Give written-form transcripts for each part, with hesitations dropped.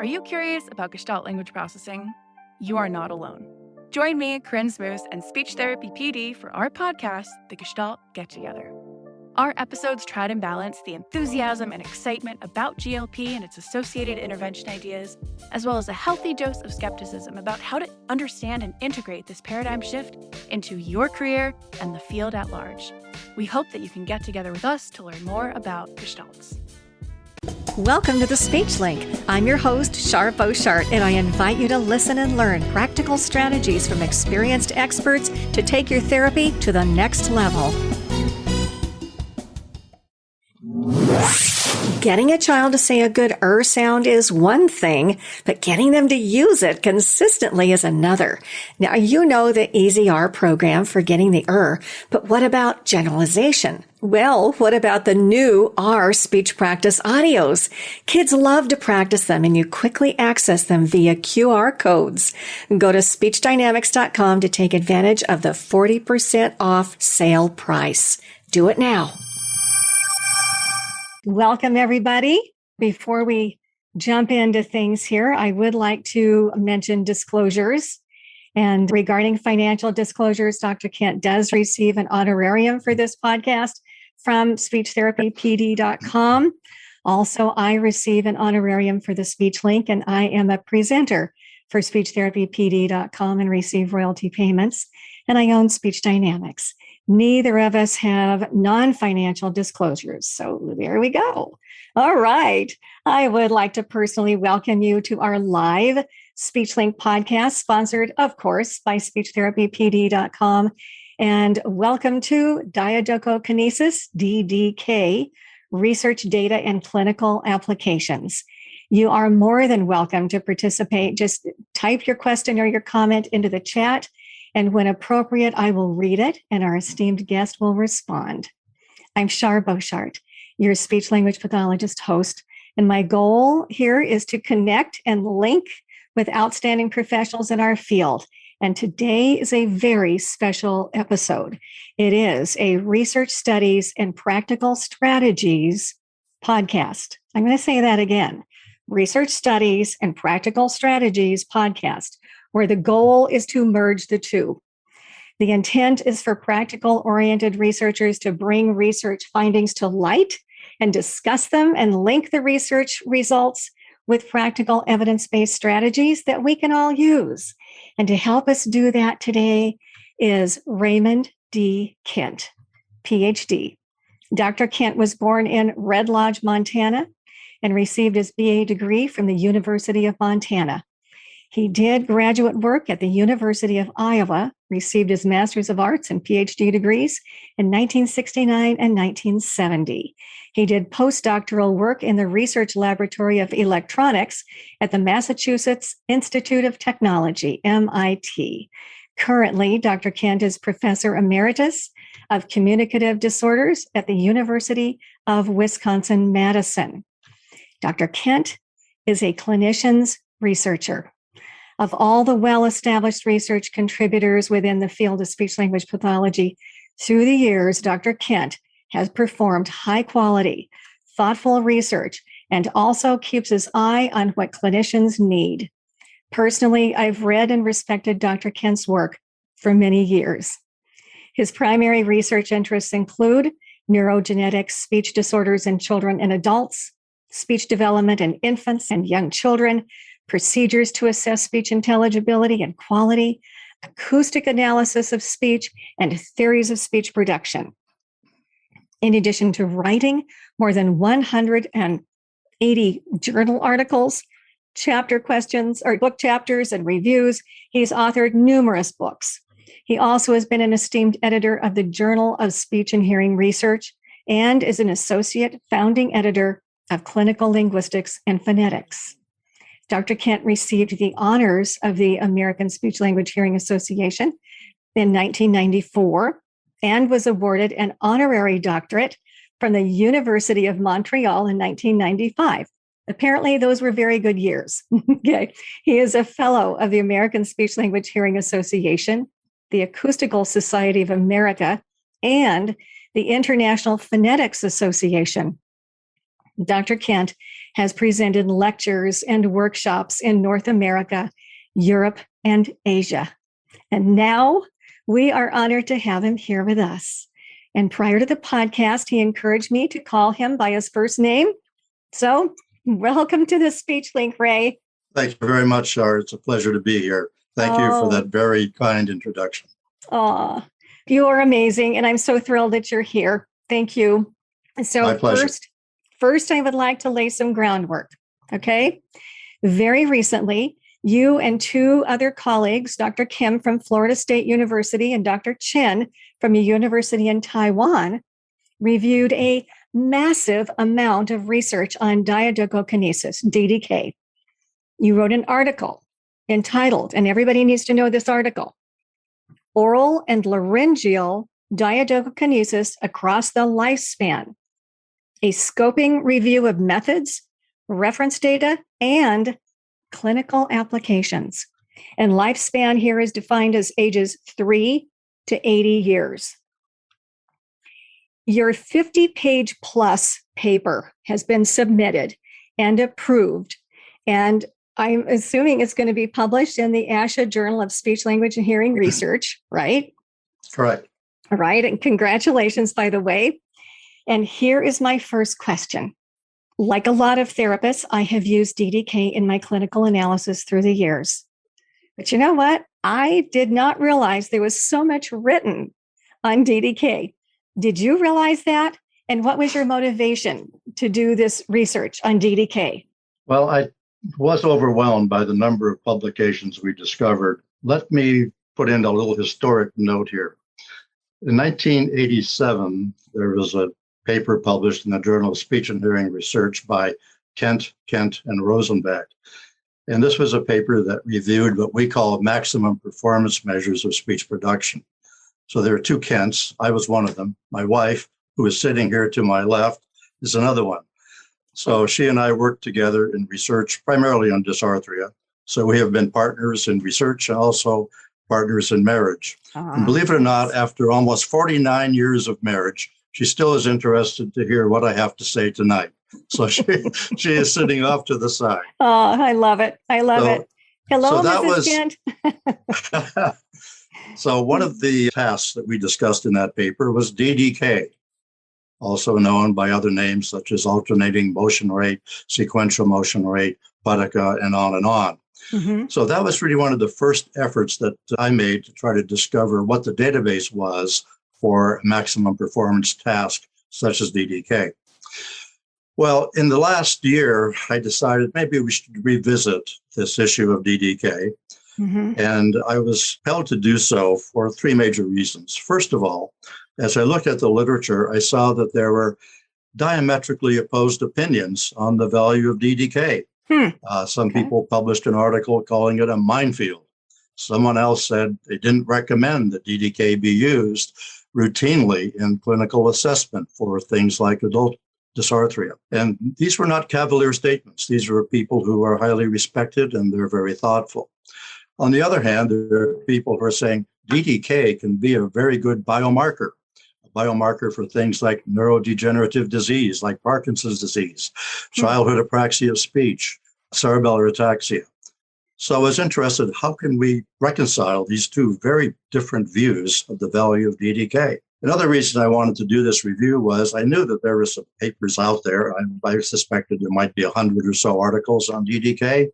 Are you curious about Gestalt language processing? You are not alone. Join me, Corinne Smoose, and speech therapy PD for our podcast, The Gestalt Get Together. Our episodes try to balance the enthusiasm and excitement about GLP and its associated intervention ideas, as well as a healthy dose of skepticism about how to understand and integrate this paradigm shift into your career and the field at large. We hope that you can get together with us to learn more about Gestalts. Welcome to the Speech Link. I'm your host, Shar Beauchart, and I invite you to listen and learn practical strategies from experienced experts to take your therapy to the next level. Getting a child to say a good sound is one thing, but getting them to use it consistently is another. Now, you know the Easy R program for getting the but what about generalization? Well, what about the new R speech practice audios? Kids love to practice them, and you quickly access them via QR codes. Go to speechdynamics.com to take advantage of the 40% off sale price. Do it now. Welcome, everybody. Before we jump into things here, I would like to mention disclosures. And regarding financial disclosures, Dr. Kent does receive an honorarium for this podcast from speechtherapypd.com. Also, I receive an honorarium for the Speech Link, and I am a presenter for speechtherapypd.com and receive royalty payments. And I own Speech Dynamics. Neither of us have non-financial disclosures. So there we go. All right. I would like to personally welcome you to our live SpeechLink podcast, sponsored, of course, by speechtherapypd.com. And welcome to Diadochokinesis, DDK, Research Data and Clinical Applications. You are more than welcome to participate. Just type your question or your comment into the chat. And when appropriate, I will read it and our esteemed guest will respond. I'm Shar Beauchart, your speech language pathologist host. And my goal here is to connect and link with outstanding professionals in our field. And today is a very special episode. It is a research studies and practical strategies podcast. I'm going to say that again. Research studies and practical strategies podcast, where the goal is to merge the two. The intent is for practical-oriented researchers to bring research findings to light and discuss them and link the research results with practical evidence-based strategies that we can all use. And to help us do that today is Raymond D. Kent, PhD. Dr. Kent was born in Red Lodge, Montana, and received his BA degree from the University of Montana. He did graduate work at the University of Iowa, received his Master's of Arts and PhD degrees in 1969 and 1970. He did postdoctoral work in the Research Laboratory of Electronics at the Massachusetts Institute of Technology, MIT. Currently, Dr. Kent is Professor Emeritus of Communicative Disorders at the University of Wisconsin-Madison. Dr. Kent is a clinician's researcher. Of all the well-established research contributors within the field of speech-language pathology, through the years, Dr. Kent has performed high-quality, thoughtful research and also keeps his eye on what clinicians need. Personally, I've read and respected Dr. Kent's work for many years. His primary research interests include neurogenetics, speech disorders in children and adults, speech development in infants and young children, procedures to assess speech intelligibility and quality, acoustic analysis of speech, and theories of speech production. In addition to writing more than 180 journal articles, chapter questions, or book chapters and reviews, he's authored numerous books. He also has been an esteemed editor of the Journal of Speech and Hearing Research and is an associate founding editor of Clinical Linguistics and Phonetics. Dr. Kent received the honors of the American Speech Language Hearing Association in 1994 and was awarded an honorary doctorate from the University of Montreal in 1995. Apparently, those were very good years. Okay. He is a fellow of the American Speech Language Hearing Association, the Acoustical Society of America, and the International Phonetics Association. Dr. Kent has presented lectures and workshops in North America, Europe, and Asia. And now we are honored to have him here with us. And prior to the podcast, he encouraged me to call him by his first name. So welcome to the Speech Link, Ray. Thank you very much, Shar. It's a pleasure to be here. Thank you for that very kind introduction. Oh, you are amazing. And I'm so thrilled that you're here. Thank you. So My pleasure. First, I would like to lay some groundwork. Okay. Very recently, you and two other colleagues, Dr. Kim from Florida State University and Dr. Chen from a university in Taiwan, reviewed a massive amount of research on diadochokinesis, DDK. You wrote an article entitled, and everybody needs to know this article, Oral and Laryngeal Diadochokinesis Across the Lifespan, a scoping review of methods, reference data, and clinical applications. And lifespan here is defined as ages 3 to 80 years. Your 50-page plus paper has been submitted and approved, and I'm assuming it's going to be published in the ASHA Journal of Speech, Language, and Hearing Research, right? Correct. All right, and congratulations, by the way. And here is my first question. Like a lot of therapists, I have used DDK in my clinical analysis through the years. But you know what? I did not realize there was so much written on DDK. Did you realize that? And what was your motivation to do this research on DDK? Well, I was overwhelmed by the number of publications we discovered. Let me put in a little historic note here. In 1987, there was a paper published in the Journal of Speech and Hearing Research by Kent, and Rosenbach. And this was a paper that reviewed what we call maximum performance measures of speech production. So there are two Kents. I was one of them. My wife, who is sitting here to my left, is another one. So she and I worked together in research, primarily on dysarthria. So we have been partners in research and also partners in marriage. And believe it or not, after almost 49 years of marriage, she still is interested to hear what I have to say tonight. So she is sitting off to the side. Oh, I love it. I love it. Hello, Mrs. Kent. So one of the tasks that we discussed in that paper was DDK, also known by other names such as alternating motion rate, sequential motion rate, Buttica, and on and on. Mm-hmm. So that was really one of the first efforts that I made to try to discover what the database was for maximum performance task such as DDK. Well, in the last year, I decided maybe we should revisit this issue of DDK. Mm-hmm. And I was compelled to do so for three major reasons. First of all, as I looked at the literature, I saw that there were diametrically opposed opinions on the value of DDK. Some people published an article calling it a minefield. Someone else said they didn't recommend that DDK be used routinely in clinical assessment for things like adult dysarthria. And these were not cavalier statements. These were people who are highly respected and they're very thoughtful. On the other hand, there are people who are saying DDK can be a very good biomarker for things like neurodegenerative disease, like Parkinson's disease, childhood apraxia of speech, cerebellar ataxia. So I was interested, how can we reconcile these two very different views of the value of DDK? Another reason I wanted to do this review was I knew that there were some papers out there. I suspected there might be 100 or so articles on DDK.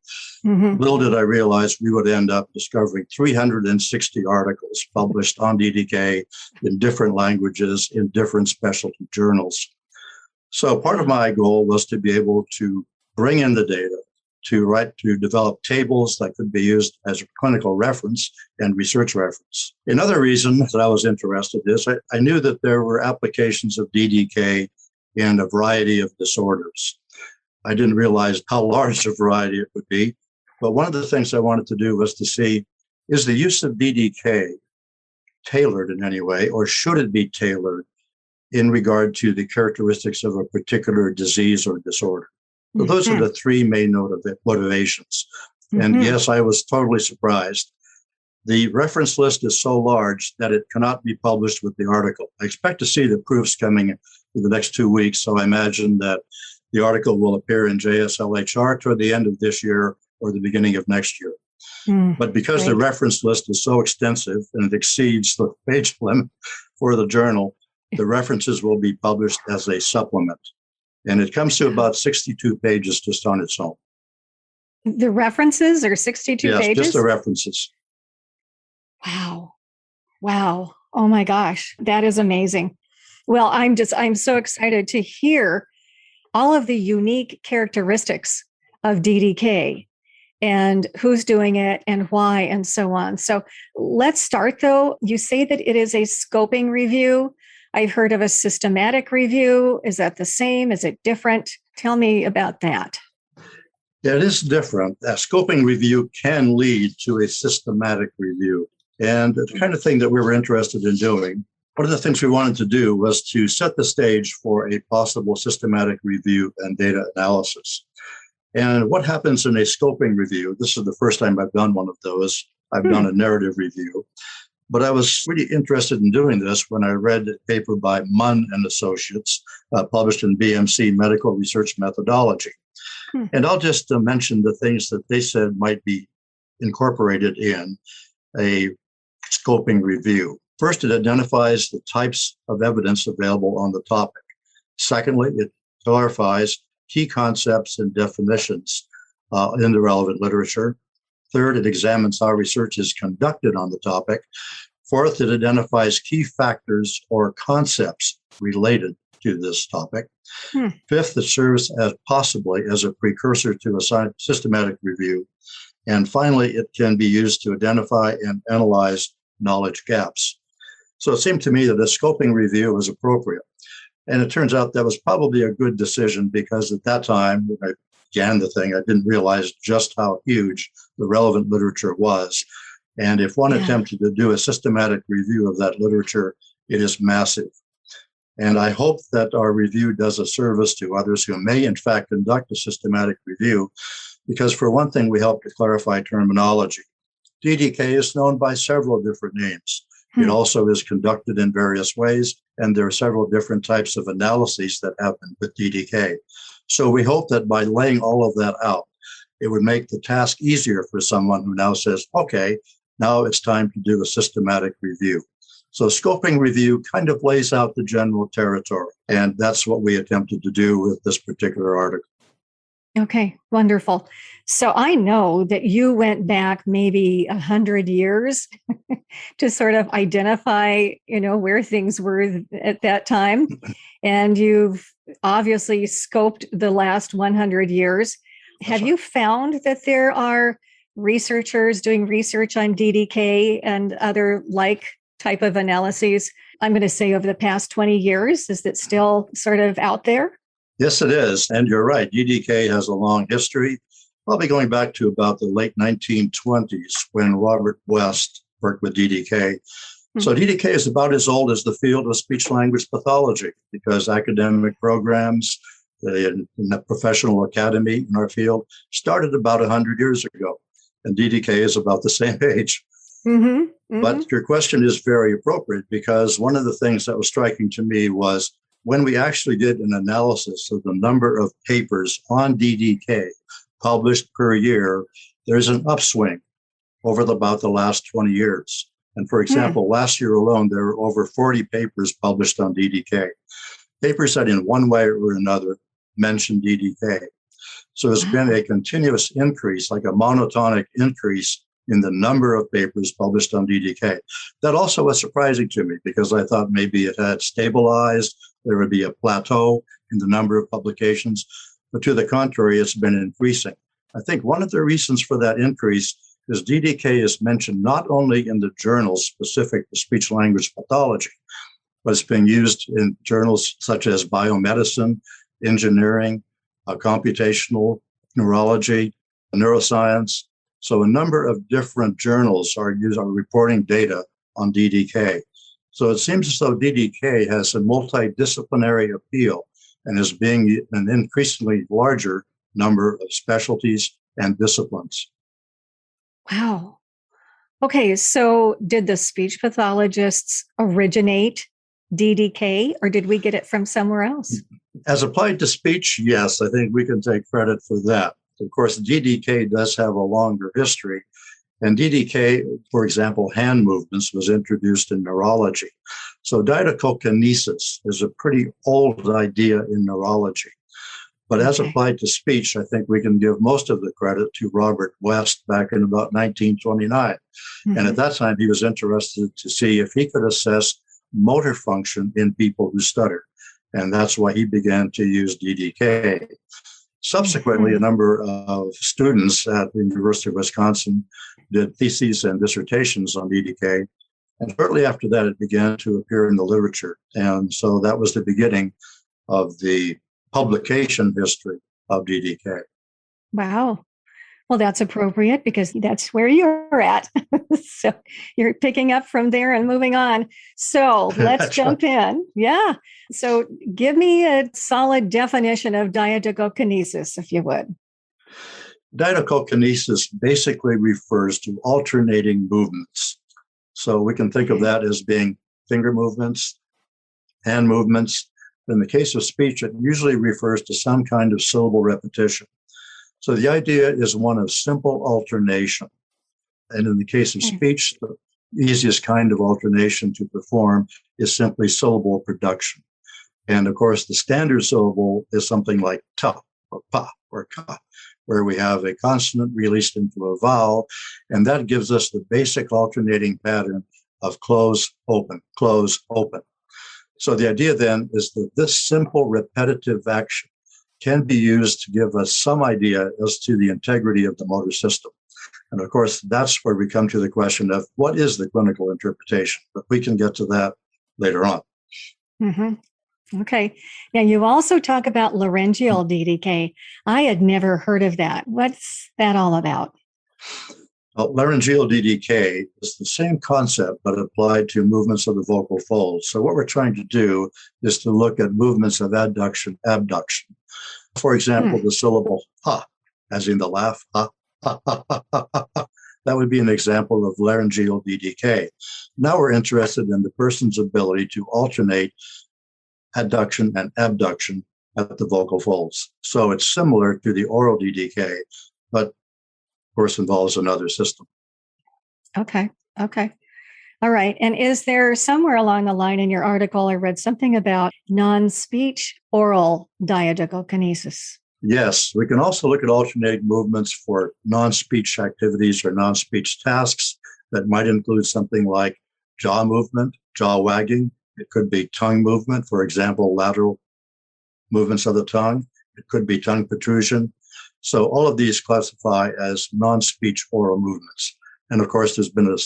Mm-hmm. Little did I realize we would end up discovering 360 articles published on DDK in different languages in different specialty journals. So part of my goal was to be able to bring in the data, to develop tables that could be used as a clinical reference and research reference. Another reason that I was interested is I knew that there were applications of DDK in a variety of disorders. I didn't realize how large a variety it would be, but one of the things I wanted to do was to see, is the use of DDK tailored in any way, or should it be tailored in regard to the characteristics of a particular disease or disorder? So those are the three main motivations. And yes, I was totally surprised. The reference list is so large that it cannot be published with the article. I expect to see the proofs coming in the next 2 weeks. So I imagine that The article will appear in JSLHR toward the end of this year or the beginning of next year. But because the reference list is so extensive and it exceeds the page limit for the journal, the references will be published as a supplement. And it comes to about 62 pages just on its own. The references are 62 pages? Yes, just the references. Wow. Wow. Oh my gosh. That is amazing. Well, I'm so excited to hear all of the unique characteristics of DDK and who's doing it and why and so on. So let's start though. You say that it is a scoping review. I've heard of a systematic review. Is that the same? Is it different? Tell me about that. Yeah, it is different. A scoping review can lead to a systematic review. And the kind of thing that we were interested in doing, one of the things we wanted to do was to set the stage for a possible systematic review and data analysis. And what happens in a scoping review, this is the first time I've done one of those. I've done a narrative review. But I was really interested in doing this when I read a paper by Munn and Associates, published in BMC Medical Research Methodology. And I'll just mention the things that they said might be incorporated in a scoping review. First, it identifies the types of evidence available on the topic. Secondly, it clarifies key concepts and definitions in the relevant literature. Third, it examines how research is conducted on the topic. Fourth, it identifies key factors or concepts related to this topic. Fifth, it serves as possibly as a precursor to a systematic review. And finally, it can be used to identify and analyze knowledge gaps. So it seemed to me that a scoping review was appropriate. And it turns out that was probably a good decision because at that time, when I began the thing, I didn't realize just how huge the relevant literature was. And if one attempted to do a systematic review of that literature, it is massive. And I hope that our review does a service to others who may, in fact, conduct a systematic review, because for one thing, we help to clarify terminology. DDK is known by several different names. It also is conducted in various ways, and there are several different types of analyses that happen with DDK. So we hope that by laying all of that out, it would make the task easier for someone who now says, okay, now it's time to do a systematic review. So scoping review kind of lays out the general territory, and that's what we attempted to do with this particular article. Okay, wonderful. So I know that you went back maybe 100 years to sort of identify, where things were at that time. And you've obviously scoped the last 100 years. Have you found that there are researchers doing research on DDK and other like type of analyses, I'm going to say over the past 20 years? Is it still sort of out there? Yes, it is. And you're right. DDK has a long history, probably going back to about the late 1920s when Robert West worked with DDK. So DDK is about as old as the field of speech-language pathology, because academic programs in the professional academy in our field started about 100 years ago. And DDK is about the same age. But your question is very appropriate, because one of the things that was striking to me was when we actually did an analysis of the number of papers on DDK published per year, there's an upswing over about the last 20 years. And for example, last year alone, there were over 40 papers published on DDK, papers that in one way or another mention DDK. So there's been a continuous increase, like a monotonic increase in the number of papers published on DDK. That also was surprising to me, because I thought maybe it had stabilized, there would be a plateau in the number of publications, but to the contrary, it's been increasing. I think one of the reasons for that increase is DDK is mentioned not only in the journals specific to speech-language pathology, but it's being used in journals such as biomedicine, engineering, computational neurology, neuroscience. So a number of different journals are reporting data on DDK. So it seems as though DDK has a multidisciplinary appeal and is being an increasingly larger number of specialties and disciplines. Wow. Okay, so did the speech pathologists originate DDK, or did we get it from somewhere else? As applied to speech, yes, I think we can take credit for that. Of course, DDK does have a longer history. And DDK, for example, hand movements was introduced in neurology. So diadochokinesis is a pretty old idea in neurology. But as applied to speech, I think we can give most of the credit to Robert West back in about 1929. And at that time, he was interested to see if he could assess motor function in people who stutter. And that's why he began to use DDK. Subsequently, a number of students at the University of Wisconsin did theses and dissertations on DDK. And shortly after that, it began to appear in the literature. And so that was the beginning of the publication history of DDK. Wow. Well, that's appropriate because that's where you're at. So you're picking up from there and moving on. So let's jump in. Yeah. So give me a solid definition of diadochokinesis, if you would. Diadochokinesis basically refers to alternating movements. So we can think of that as being finger movements, hand movements. In the case of speech, it usually refers to some kind of syllable repetition. So the idea is one of simple alternation. And in the case of speech, the easiest kind of alternation to perform is simply syllable production. And of course, the standard syllable is something like ta or pa or ka, where we have a consonant released into a vowel. And that gives us the basic alternating pattern of close, open, close, open. So the idea then is that this simple repetitive action can be used to give us some idea as to the integrity of the motor system. And of course, that's where we come to the question of what is the clinical interpretation? But we can get to that later on. Okay. Now, you also talk about laryngeal DDK. I had never heard of that. What's that all about? Well, laryngeal DDK is the same concept, but applied to movements of the vocal folds. So what we're trying to do is to look at movements of adduction, abduction. For example, the syllable ha, as in the laugh, ha, ha, ha, ha, ha, ha. That would be an example of laryngeal DDK. Now we're interested in the person's ability to alternate adduction and abduction at the vocal folds. So it's similar to the oral DDK, but of course involves another system. Okay. All right. And is there somewhere along the line in your article, I read something about non-speech oral diadochokinesis? Yes, we can also look at alternating movements for non-speech activities or non-speech tasks that might include something like jaw movement, jaw wagging. It could be tongue movement, for example, lateral movements of the tongue. It could be tongue protrusion. So all of these classify as non-speech oral movements. And of course, there's been a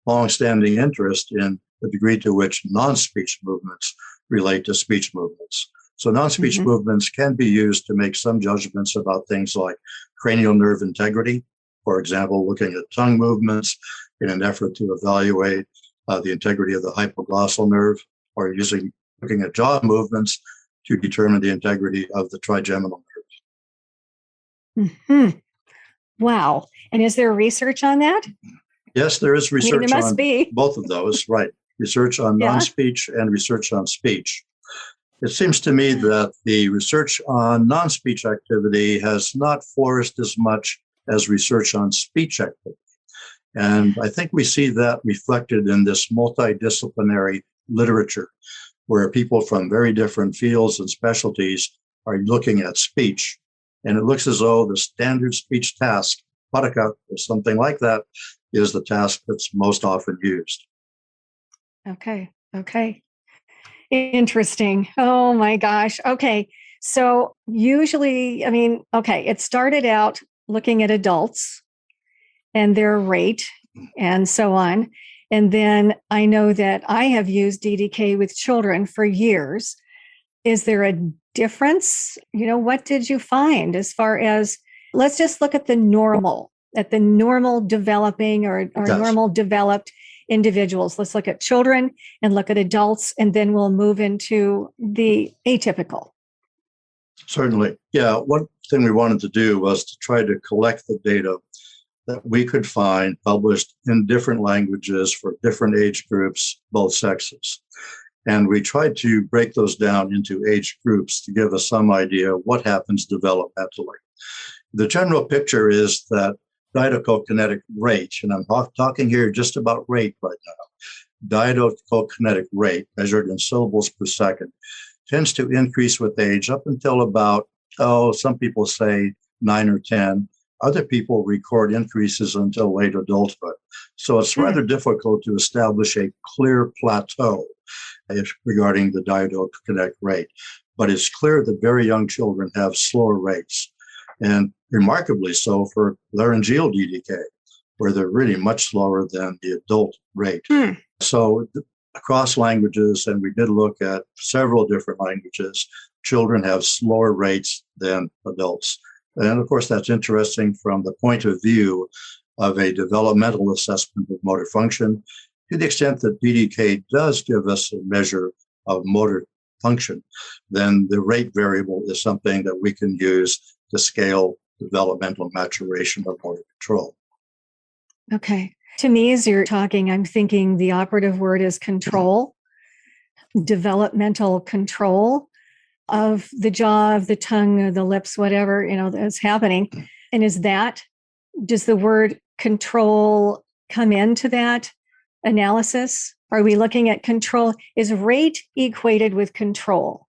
long-standing interest in the degree to which non-speech movements relate to speech movements. So non-speech movements can be used to make some judgments about things like cranial nerve integrity, for example, looking at tongue movements in an effort to evaluate the integrity of the hypoglossal nerve, or looking at jaw movements to determine the integrity of the trigeminal nerve. Wow. And is there research on that? Yes, there is research there must on be. Both of those, right. Research on non-speech and research on speech. It seems to me that the research on non-speech activity has not flourished as much as research on speech activity. And I think we see that reflected in this multidisciplinary literature, where people from very different fields and specialties are looking at speech. And it looks as though the standard speech task, paraka or something like that, is the task that's most often used. Okay. Interesting. Oh my gosh. Okay. So usually, it started out looking at adults and their rate and so on. And then I know that I have used DDK with children for years. Is there a difference? What did you find as far as, let's just look at the normal developing or normal developed individuals. Let's look at children and look at adults, and then we'll move into the atypical. Certainly. Yeah. One thing we wanted to do was to try to collect the data that we could find published in different languages for different age groups, both sexes. And we tried to break those down into age groups to give us some idea of what happens developmentally. The general picture is that diadochokinetic rate, and I'm talking here just about rate right now, diadochokinetic rate measured in syllables per second tends to increase with age up until about, some people say 9 or 10. Other people record increases until late adulthood. So it's rather difficult to establish a clear plateau regarding the diadochokinetic rate. But it's clear that very young children have slower rates, and remarkably so for laryngeal DDK, where they're really much slower than the adult rate. So across languages, and we did look at several different languages, children have slower rates than adults. And of course, that's interesting from the point of view of a developmental assessment of motor function, to the extent that DDK does give us a measure of motor function. Then the rate variable is something that we can use to scale developmental maturation of motor control. Okay. To me, as you're talking, I'm thinking the operative word is control, developmental control of the jaw, of the tongue, of the lips, whatever, that's happening. And does the word control come into that analysis? Are we looking at control? Is rate equated with control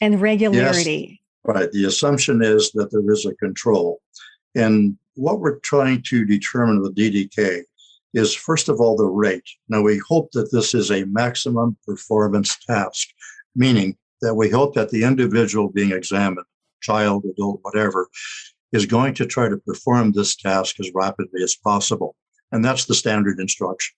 and regularity? Yes, right. The assumption is that there is a control. And what we're trying to determine with DDK is, first of all, the rate. Now, we hope that this is a maximum performance task, meaning that we hope that the individual being examined, child, adult, whatever, is going to try to perform this task as rapidly as possible. And that's the standard instruction.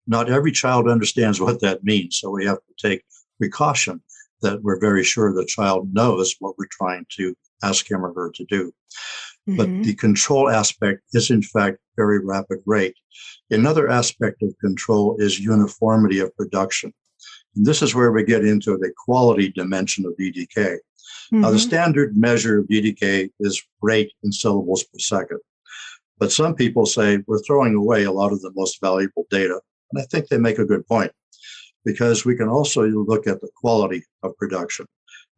Not every child understands what that means, so we have to take precaution that we're very sure the child knows what we're trying to ask him or her to do. But the control aspect is, in fact, very rapid rate. Another aspect of control is uniformity of production. And this is where we get into the quality dimension of DDK. Now, the standard measure of DDK is rate in syllables per second. But some people say we're throwing away a lot of the most valuable data. And I think they make a good point, because we can also look at the quality of production.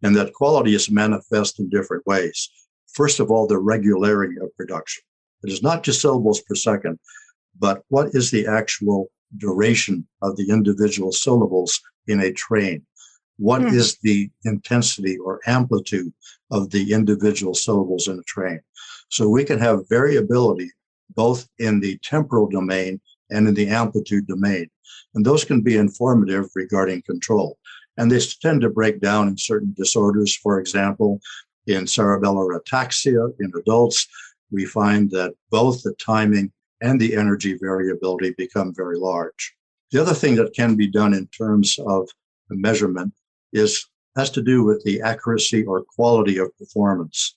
And that quality is manifest in different ways. First of all, the regularity of production. It is not just syllables per second, but what is the actual duration of the individual syllables in a train? What is the intensity or amplitude of the individual syllables in a train? So we can have variability both in the temporal domain and in the amplitude domain. And those can be informative regarding control. And they tend to break down in certain disorders. For example, in cerebellar ataxia in adults, we find that both the timing and the energy variability become very large. The other thing that can be done in terms of the measurement has to do with the accuracy or quality of performance.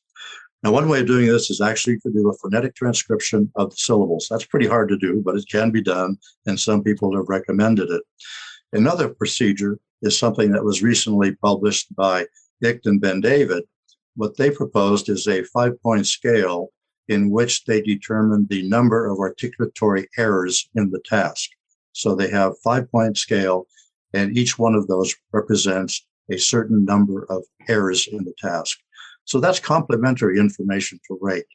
Now, one way of doing this is actually to do a phonetic transcription of the syllables. That's pretty hard to do, but it can be done, and some people have recommended it. Another procedure is something that was recently published by Icht and Ben David. What they proposed is a 5-point scale in which they determine the number of articulatory errors in the task. So they have 5-point scale, and each one of those represents a certain number of errors in the task. So that's complementary information to rate.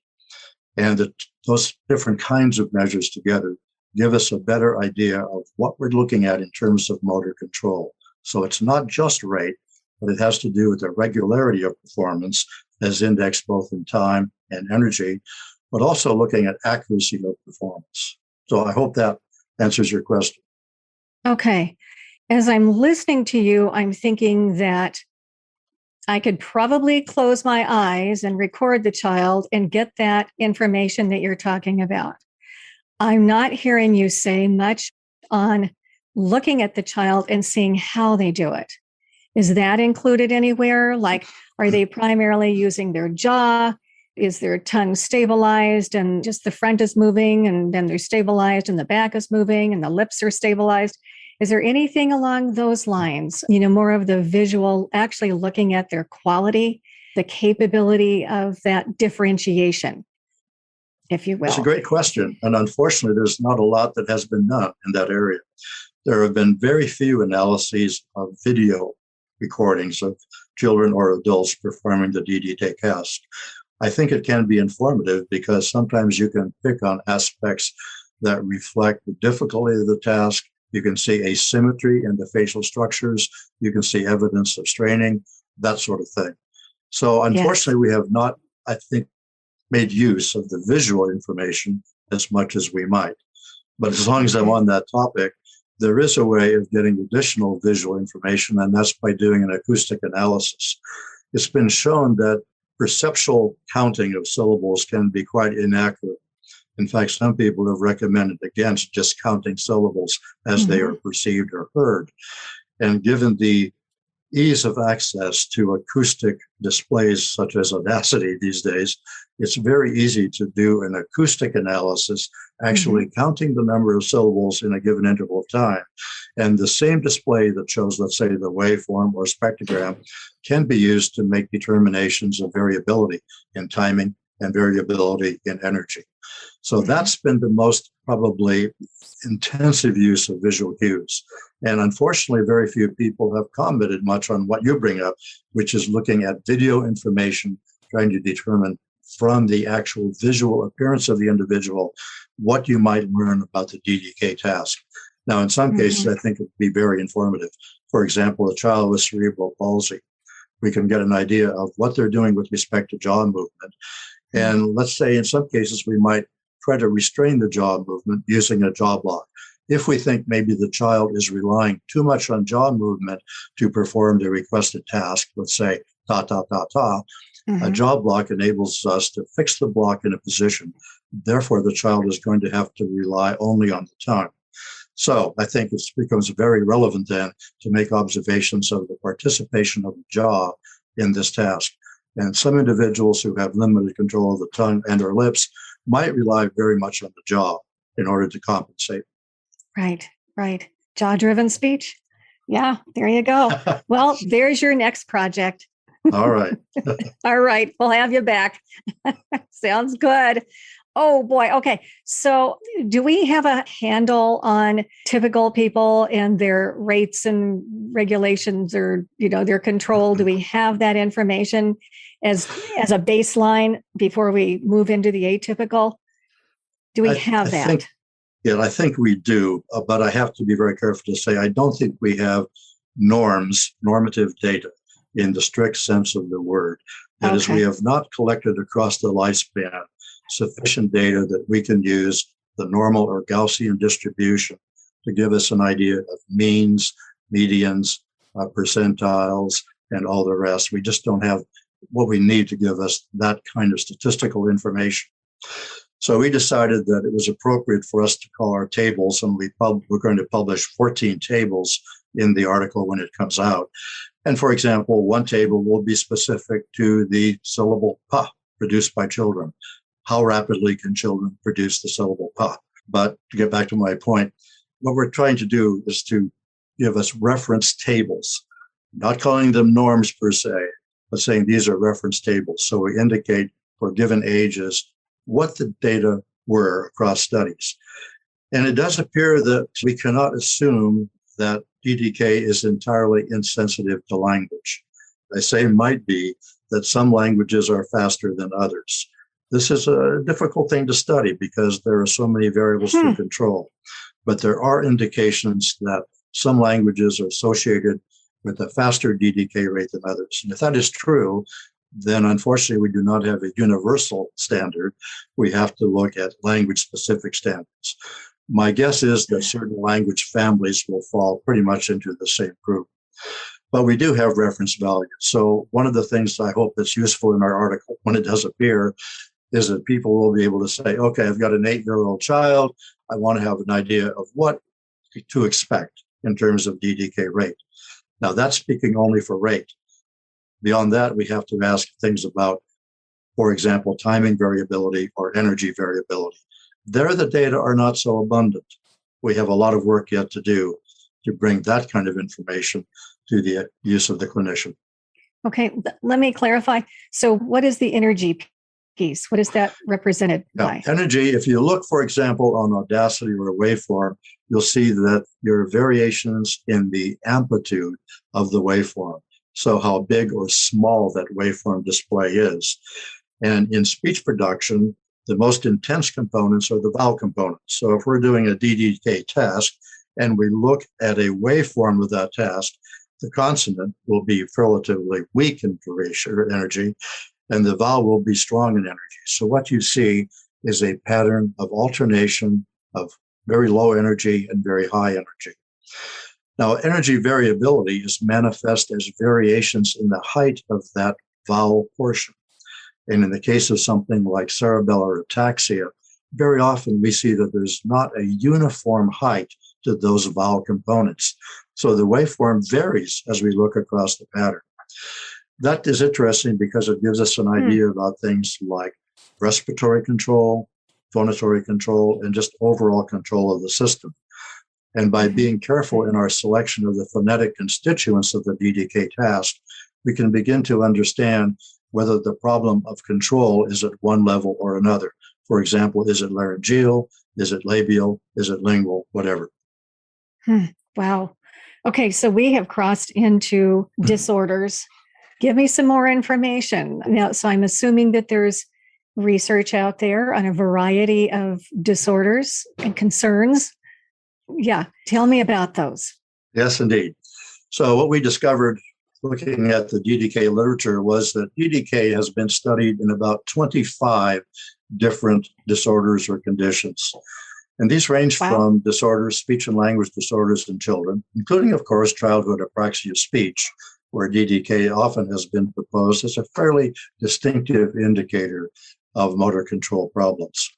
And those different kinds of measures together give us a better idea of what we're looking at in terms of motor control. So it's not just rate, but it has to do with the regularity of performance as indexed both in time and energy, but also looking at accuracy of performance. So I hope that answers your question. Okay. As I'm listening to you, I'm thinking that I could probably close my eyes and record the child and get that information that you're talking about. I'm not hearing you say much on looking at the child and seeing how they do it. Is that included anywhere? Like, are they primarily using their jaw? Is their tongue stabilized and just the front is moving and then they're stabilized and the back is moving and the lips are stabilized? Is there anything along those lines, more of the visual, actually looking at their quality, the capability of that differentiation, if you will? It's a great question. And unfortunately, there's not a lot that has been done in that area. there have been very few analyses of video recordings of children or adults performing the DDK test. I think it can be informative because sometimes you can pick on aspects that reflect the difficulty of the task. You can see asymmetry in the facial structures. You can see evidence of straining, that sort of thing. So unfortunately, we have not, I think, made use of the visual information as much as we might. But as long as I'm on that topic, there is a way of getting additional visual information, and that's by doing an acoustic analysis. It's been shown that perceptual counting of syllables can be quite inaccurate. In fact, some people have recommended against just counting syllables as they are perceived or heard. And given the ease of access to acoustic displays such as Audacity these days, it's very easy to do an acoustic analysis, actually counting the number of syllables in a given interval of time. And the same display that shows, let's say, the waveform or spectrogram can be used to make determinations of variability in timing and variability in energy. So that's been the most probably intensive use of visual cues. And unfortunately, very few people have commented much on what you bring up, which is looking at video information, trying to determine from the actual visual appearance of the individual what you might learn about the DDK task. Now, in some cases, I think it would be very informative. For example, a child with cerebral palsy, we can get an idea of what they're doing with respect to jaw movement. And let's say in some cases, we might try to restrain the jaw movement using a jaw block. If we think maybe the child is relying too much on jaw movement to perform the requested task, let's say ta, ta, ta, ta, a jaw block enables us to fix the block in a position. Therefore, the child is going to have to rely only on the tongue. So I think it becomes very relevant then to make observations of the participation of the jaw in this task. And some individuals who have limited control of the tongue and or lips might rely very much on the jaw in order to compensate. Right. Jaw-driven speech. Yeah, there you go. Well, there's your next project. All right. All right. We'll have you back. Sounds good. Oh boy. Okay. So do we have a handle on typical people and their rates and regulations or, their control? Do we have that information as a baseline before we move into the atypical? Do we have that? I think we do, but I have to be very careful to say I don't think we have normative data in the strict sense of the word. That is, we have not collected across the lifespan sufficient data that we can use the normal or Gaussian distribution to give us an idea of means, medians, percentiles, and all the rest. We just don't have what we need to give us that kind of statistical information. So we decided that it was appropriate for us to call our tables, and we're going to publish 14 tables in the article when it comes out. And for example, one table will be specific to the syllable pa produced by children. How rapidly can children produce the syllable pa? But to get back to my point, what we're trying to do is to give us reference tables, not calling them norms per se, but saying these are reference tables. So we indicate for given ages what the data were across studies. And it does appear that we cannot assume that DDK is entirely insensitive to language. I say might be that some languages are faster than others. This is a difficult thing to study because there are so many variables to control. But there are indications that some languages are associated with a faster DDK rate than others. And if that is true, then unfortunately we do not have a universal standard. We have to look at language-specific standards. My guess is that certain language families will fall pretty much into the same group. But we do have reference values. So one of the things I hope that's useful in our article when it does appear is that people will be able to say, okay, I've got an 8-year-old child. I want to have an idea of what to expect in terms of DDK rate. Now that's speaking only for rate. Beyond that, we have to ask things about, for example, timing variability or energy variability. There, the data are not so abundant. We have a lot of work yet to do to bring that kind of information to the use of the clinician. Okay, let me clarify. So what is the energy piece. What is that represented by? Energy, if you look, for example, on Audacity or a waveform, you'll see that there are variations in the amplitude of the waveform. So how big or small that waveform display is. And in speech production, the most intense components are the vowel components. So if we're doing a DDK task and we look at a waveform of that task, the consonant will be relatively weak in duration or energy, and the vowel will be strong in energy. So what you see is a pattern of alternation of very low energy and very high energy. Now, energy variability is manifest as variations in the height of that vowel portion. And in the case of something like cerebellar ataxia, very often we see that there's not a uniform height to those vowel components. So the waveform varies as we look across the pattern. That is interesting because it gives us an idea about things like respiratory control, phonatory control, and just overall control of the system. And by being careful in our selection of the phonetic constituents of the DDK task, we can begin to understand whether the problem of control is at one level or another. For example, is it laryngeal? Is it labial? Is it lingual? Whatever. Wow. Okay, so we have crossed into disorders. Give me some more information. Now, so I'm assuming that there's research out there on a variety of disorders and concerns. Yeah, tell me about those. Yes, indeed. So what we discovered looking at the DDK literature was that DDK has been studied in about 25 different disorders or conditions. And these range from disorders, speech and language disorders in children, including, of course, childhood apraxia speech, where DDK often has been proposed as a fairly distinctive indicator of motor control problems.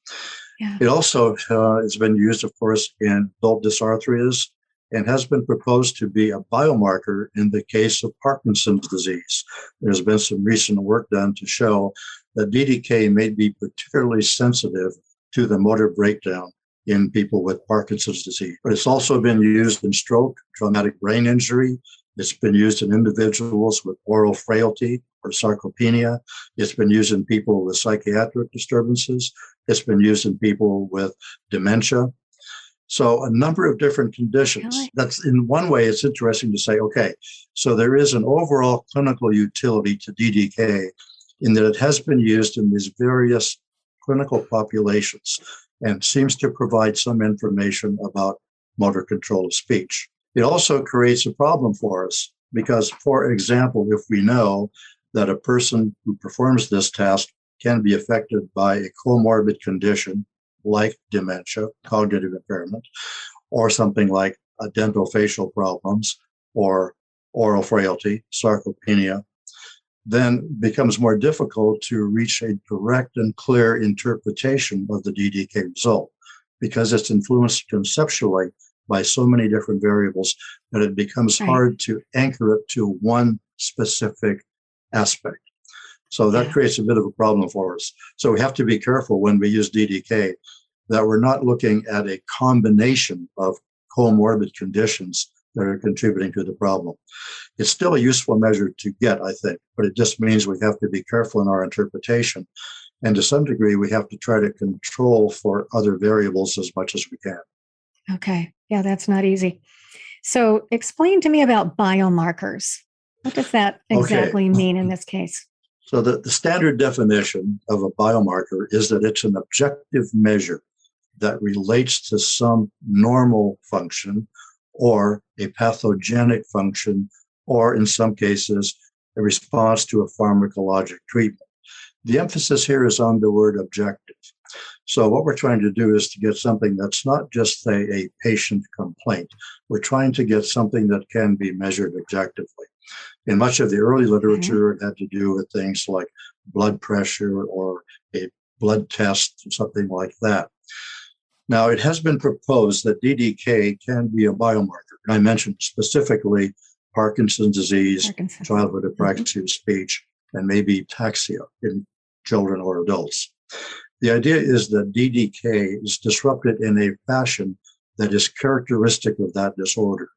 Yeah. It also has been used, of course, in adult dysarthrias and has been proposed to be a biomarker in the case of Parkinson's disease. There's been some recent work done to show that DDK may be particularly sensitive to the motor breakdown in people with Parkinson's disease. But it's also been used in stroke, traumatic brain injury. It's been used in individuals with oral frailty or sarcopenia. It's been used in people with psychiatric disturbances. It's been used in people with dementia. So a number of different conditions. Really? That's in one way, it's interesting to say, okay, so there is an overall clinical utility to DDK in that it has been used in these various clinical populations and seems to provide some information about motor control of speech. It also creates a problem for us because, for example, if we know that a person who performs this task can be affected by a comorbid condition like dementia, cognitive impairment, or something like dentofacial problems or oral frailty, sarcopenia, then it becomes more difficult to reach a direct and clear interpretation of the DDK result because it's influenced conceptually by so many different variables that it becomes hard to anchor it to one specific aspect. So that creates a bit of a problem for us. So we have to be careful when we use DDK that we're not looking at a combination of comorbid conditions that are contributing to the problem. It's still a useful measure to get, I think, but it just means we have to be careful in our interpretation. And to some degree, we have to try to control for other variables as much as we can. Okay. Yeah, that's not easy. So explain to me about biomarkers. What does that exactly mean in this case? So the standard definition of a biomarker is that it's an objective measure that relates to some normal function or a pathogenic function, or in some cases, a response to a pharmacologic treatment. The emphasis here is on the word objective. So what we're trying to do is to get something that's not just a patient complaint. We're trying to get something that can be measured objectively. In much of the early literature, it had to do with things like blood pressure or a blood test, something like that. Now, it has been proposed that DDK can be a biomarker. I mentioned specifically Parkinson's disease, childhood apraxia speech, and maybe ataxia in children or adults. The idea is that DDK is disrupted in a fashion that is characteristic of that disorder.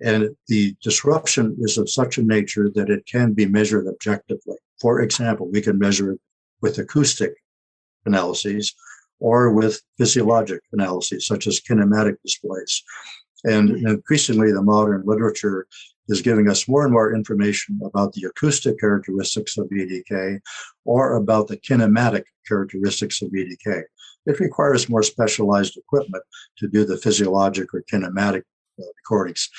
And the disruption is of such a nature that it can be measured objectively. For example, we can measure with acoustic analyses or with physiologic analyses, such as kinematic displays. And increasingly, the modern literature is giving us more and more information about the acoustic characteristics of BDK or about the kinematic characteristics of BDK. It requires more specialized equipment to do the physiologic or kinematic recordings.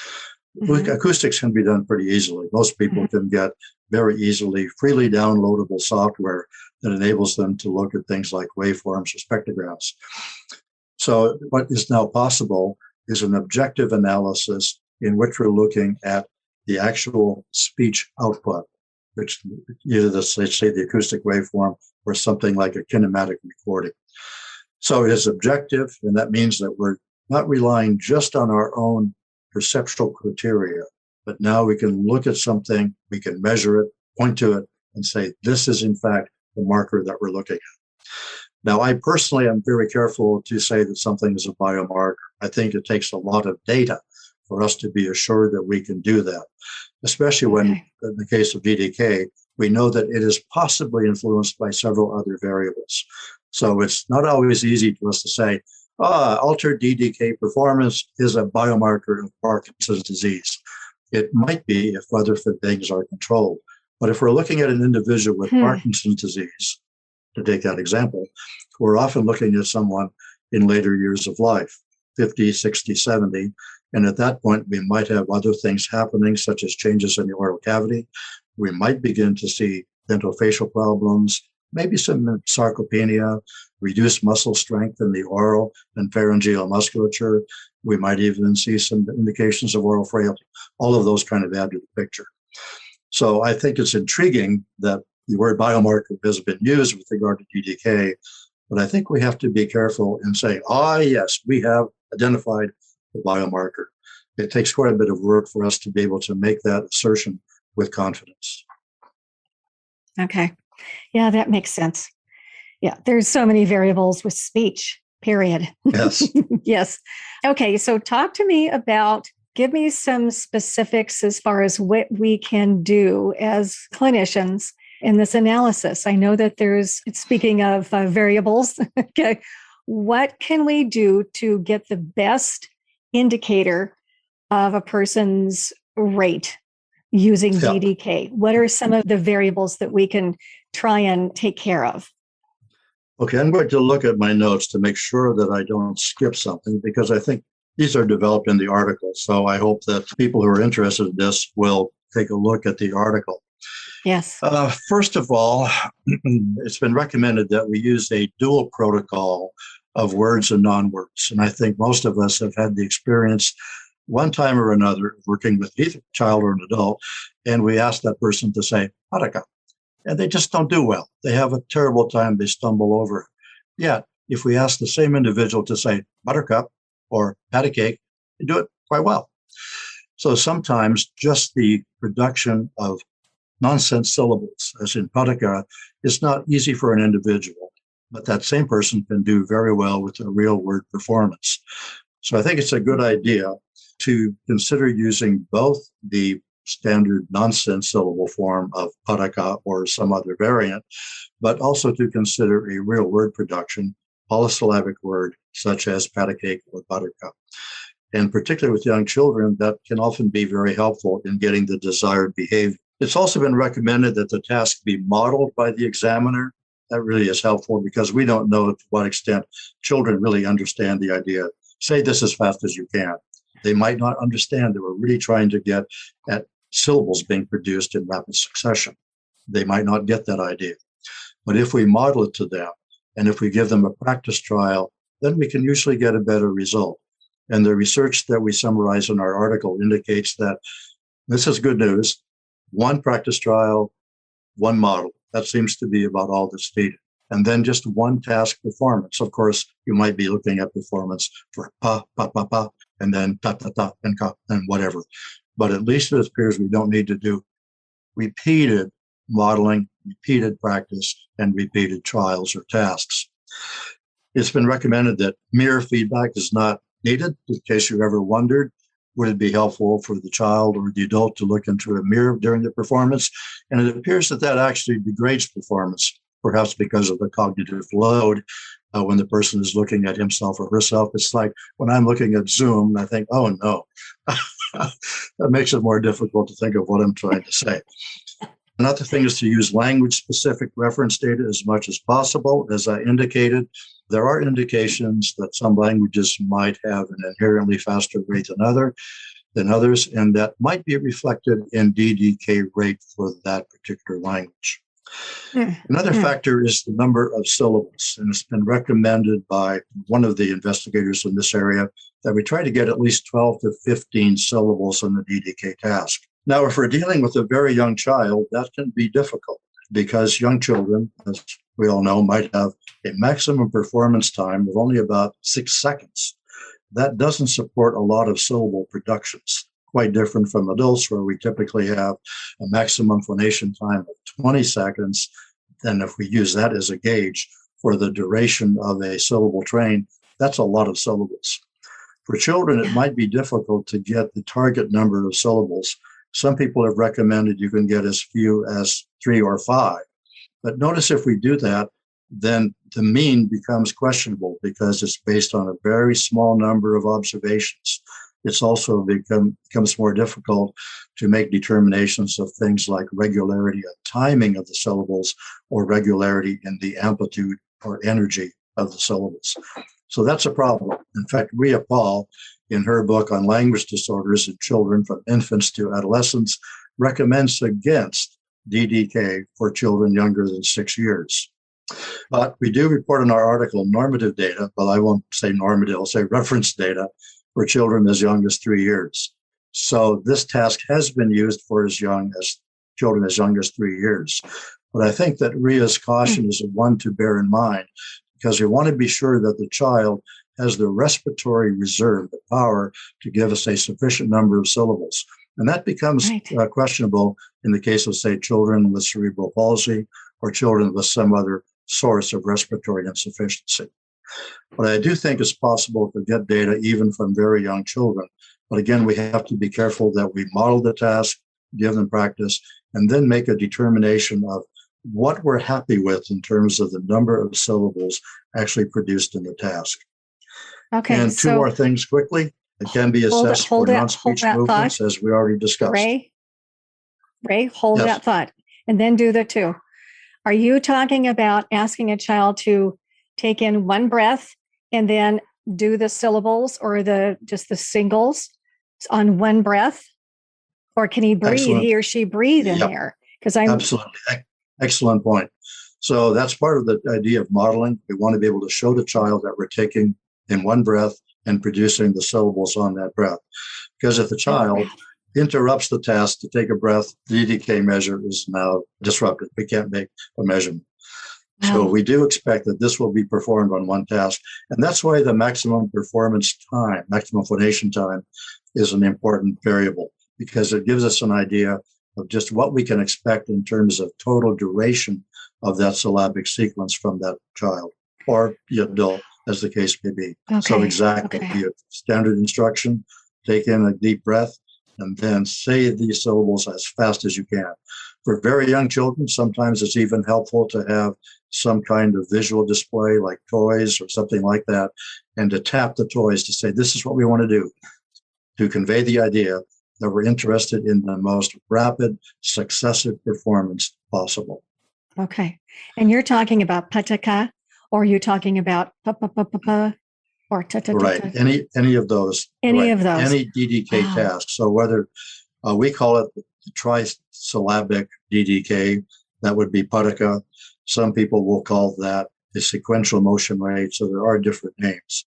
Acoustics can be done pretty easily. Most people can get very easily freely downloadable software that enables them to look at things like waveforms or spectrograms. So what is now possible is an objective analysis in which we're looking at the actual speech output, which either let's say the acoustic waveform or something like a kinematic recording. So it is objective, and that means that we're not relying just on our own perceptual criteria, but now we can look at something, we can measure it, point to it, and say, this is in fact the marker that we're looking at. Now, I personally am very careful to say that something is a biomarker. I think it takes a lot of data for us to be assured that we can do that, especially when, in the case of DDK, we know that it is possibly influenced by several other variables. So it's not always easy for us to say, altered DDK performance is a biomarker of Parkinson's disease. It might be if other things are controlled. But if we're looking at an individual with Parkinson's disease, to take that example, we're often looking at someone in later years of life, 50, 60, 70. And at that point, we might have other things happening, such as changes in the oral cavity. We might begin to see dentofacial problems, maybe some sarcopenia, reduced muscle strength in the oral and pharyngeal musculature. We might even see some indications of oral frailty. All of those kind of add to the picture. So I think it's intriguing that the word biomarker has been used with regard to DDK, but I think we have to be careful and say, yes, we have identified the biomarker. It takes quite a bit of work for us to be able to make that assertion with confidence. Okay. Yeah, that makes sense. Yeah, there's so many variables with speech, period. Yes. Yes. Okay, so talk to me about, give me some specifics as far as what we can do as clinicians in this analysis. I know that there's, speaking of variables, okay, what can we do to get the best indicator of a person's rate using DDK? What are some of the variables that we can try and take care of? Okay, I'm going to look at my notes to make sure that I don't skip something, because I think these are developed in the article. So I hope that people who are interested in this will take a look at the article. Yes. First of all, it's been recommended that we use a dual protocol of words and non-words. And I think most of us have had the experience one time or another working with either a child or an adult, and we ask that person to say, "Haraka," and they just don't do well. They have a terrible time. They stumble over it. Yet, if we ask the same individual to say buttercup or patty cake, they do it quite well. So sometimes just the production of nonsense syllables, as in padaka, is not easy for an individual, but that same person can do very well with a real word performance. So I think it's a good idea to consider using both the standard nonsense syllable form of padaka or some other variant, but also to consider a real word production, polysyllabic word such as patty cake or buttercup. And particularly with young children, that can often be very helpful in getting the desired behavior. It's also been recommended that the task be modeled by the examiner. That really is helpful because we don't know to what extent children really understand the idea. Say this as fast as you can. They might not understand that we're really trying to get at syllables being produced in rapid succession. They might not get that idea. But if we model it to them, and if we give them a practice trial, then we can usually get a better result. And the research that we summarize in our article indicates that this is good news. One practice trial, one model. That seems to be about all that's needed. And then just one task performance. Of course, you might be looking at performance for pa, pa, pa, pa, and then ta, ta, ta, and ka, and whatever. But at least it appears we don't need to do repeated modeling, repeated practice, and repeated trials or tasks. It's been recommended that mirror feedback is not needed. In case you ever wondered, would it be helpful for the child or the adult to look into a mirror during the performance? And it appears that that actually degrades performance. perhaps because of the cognitive load. When the person is looking at himself or herself, it's like when I'm looking at Zoom, I think, oh no, that makes it more difficult to think of what I'm trying to say. Another thing is to use language-specific reference data as much as possible. As I indicated, there are indications that some languages might have an inherently faster rate than others, and that might be reflected in DDK rate for that particular language. Another factor is the number of syllables, and it's been recommended by one of the investigators in this area that we try to get at least 12 to 15 syllables in the DDK task. Now, if we're dealing with a very young child, that can be difficult because young children, as we all know, might have a maximum performance time of only about 6 seconds. That doesn't support a lot of syllable productions, quite different from adults where we typically have a maximum phonation time of 20 seconds. And if we use that as a gauge for the duration of a syllable train, that's a lot of syllables. For children, it might be difficult to get the target number of syllables. Some people have recommended you can get as few as 3 or 5. But notice if we do that, then the mean becomes questionable because it's based on a very small number of observations. It's also becomes more difficult to make determinations of things like regularity of timing of the syllables or regularity in the amplitude or energy of the syllables. So that's a problem. In fact, Rhea Paul, in her book on language disorders in children from infants to adolescents, recommends against DDK for children younger than 6 years. But we do report in our article normative data, but I won't say normative, I'll say reference data for children as young as 3 years. So this task has been used for children as young as 3 years. But I think that Rhea's caution is one to bear in mind because we want to be sure that the child has the respiratory reserve, the power to give us a sufficient number of syllables. And that becomes questionable in the case of, say, children with cerebral palsy or children with some other source of respiratory insufficiency. But I do think it's possible to get data even from very young children. But again, we have to be careful that we model the task, give them practice, and then make a determination of what we're happy with in terms of the number of syllables actually produced in the task. Okay. And two more things quickly. It can be assessed for non-speech movements, thought. as we already discussed. Ray, hold that thought, and then do the two. Are you talking about asking a child to take in one breath and then do the syllables or just the singles on one breath? Or can he breathe, he or she breathe in there? Because Absolutely. Excellent point. So that's part of the idea of modeling. We want to be able to show the child that we're taking in one breath and producing the syllables on that breath. Because if the child interrupts the task to take a breath, the DDK measure is now disrupted. We can't make a measurement. So we do expect that this will be performed on one task. And that's why the maximum performance time, maximum phonation time, is an important variable, because it gives us an idea of just what we can expect in terms of total duration of that syllabic sequence from that child or the adult, as the case may be. So the standard instruction, take in a deep breath and then say these syllables as fast as you can. For very young children, sometimes it's even helpful to have some kind of visual display like toys or something like that, and to tap the toys to say, this is what we want to do, to convey the idea that we're interested in the most rapid, successive performance possible. Okay. And you're talking about pataka, or you're talking about pa-pa-pa-pa-pa, or ta-ta-ta-ta? Right. Any of those. Any of those. Any DDK task. So whether we call it the trisyllabic DDK, that would be pataka. Some people will call that the sequential motion rate. So there are different names.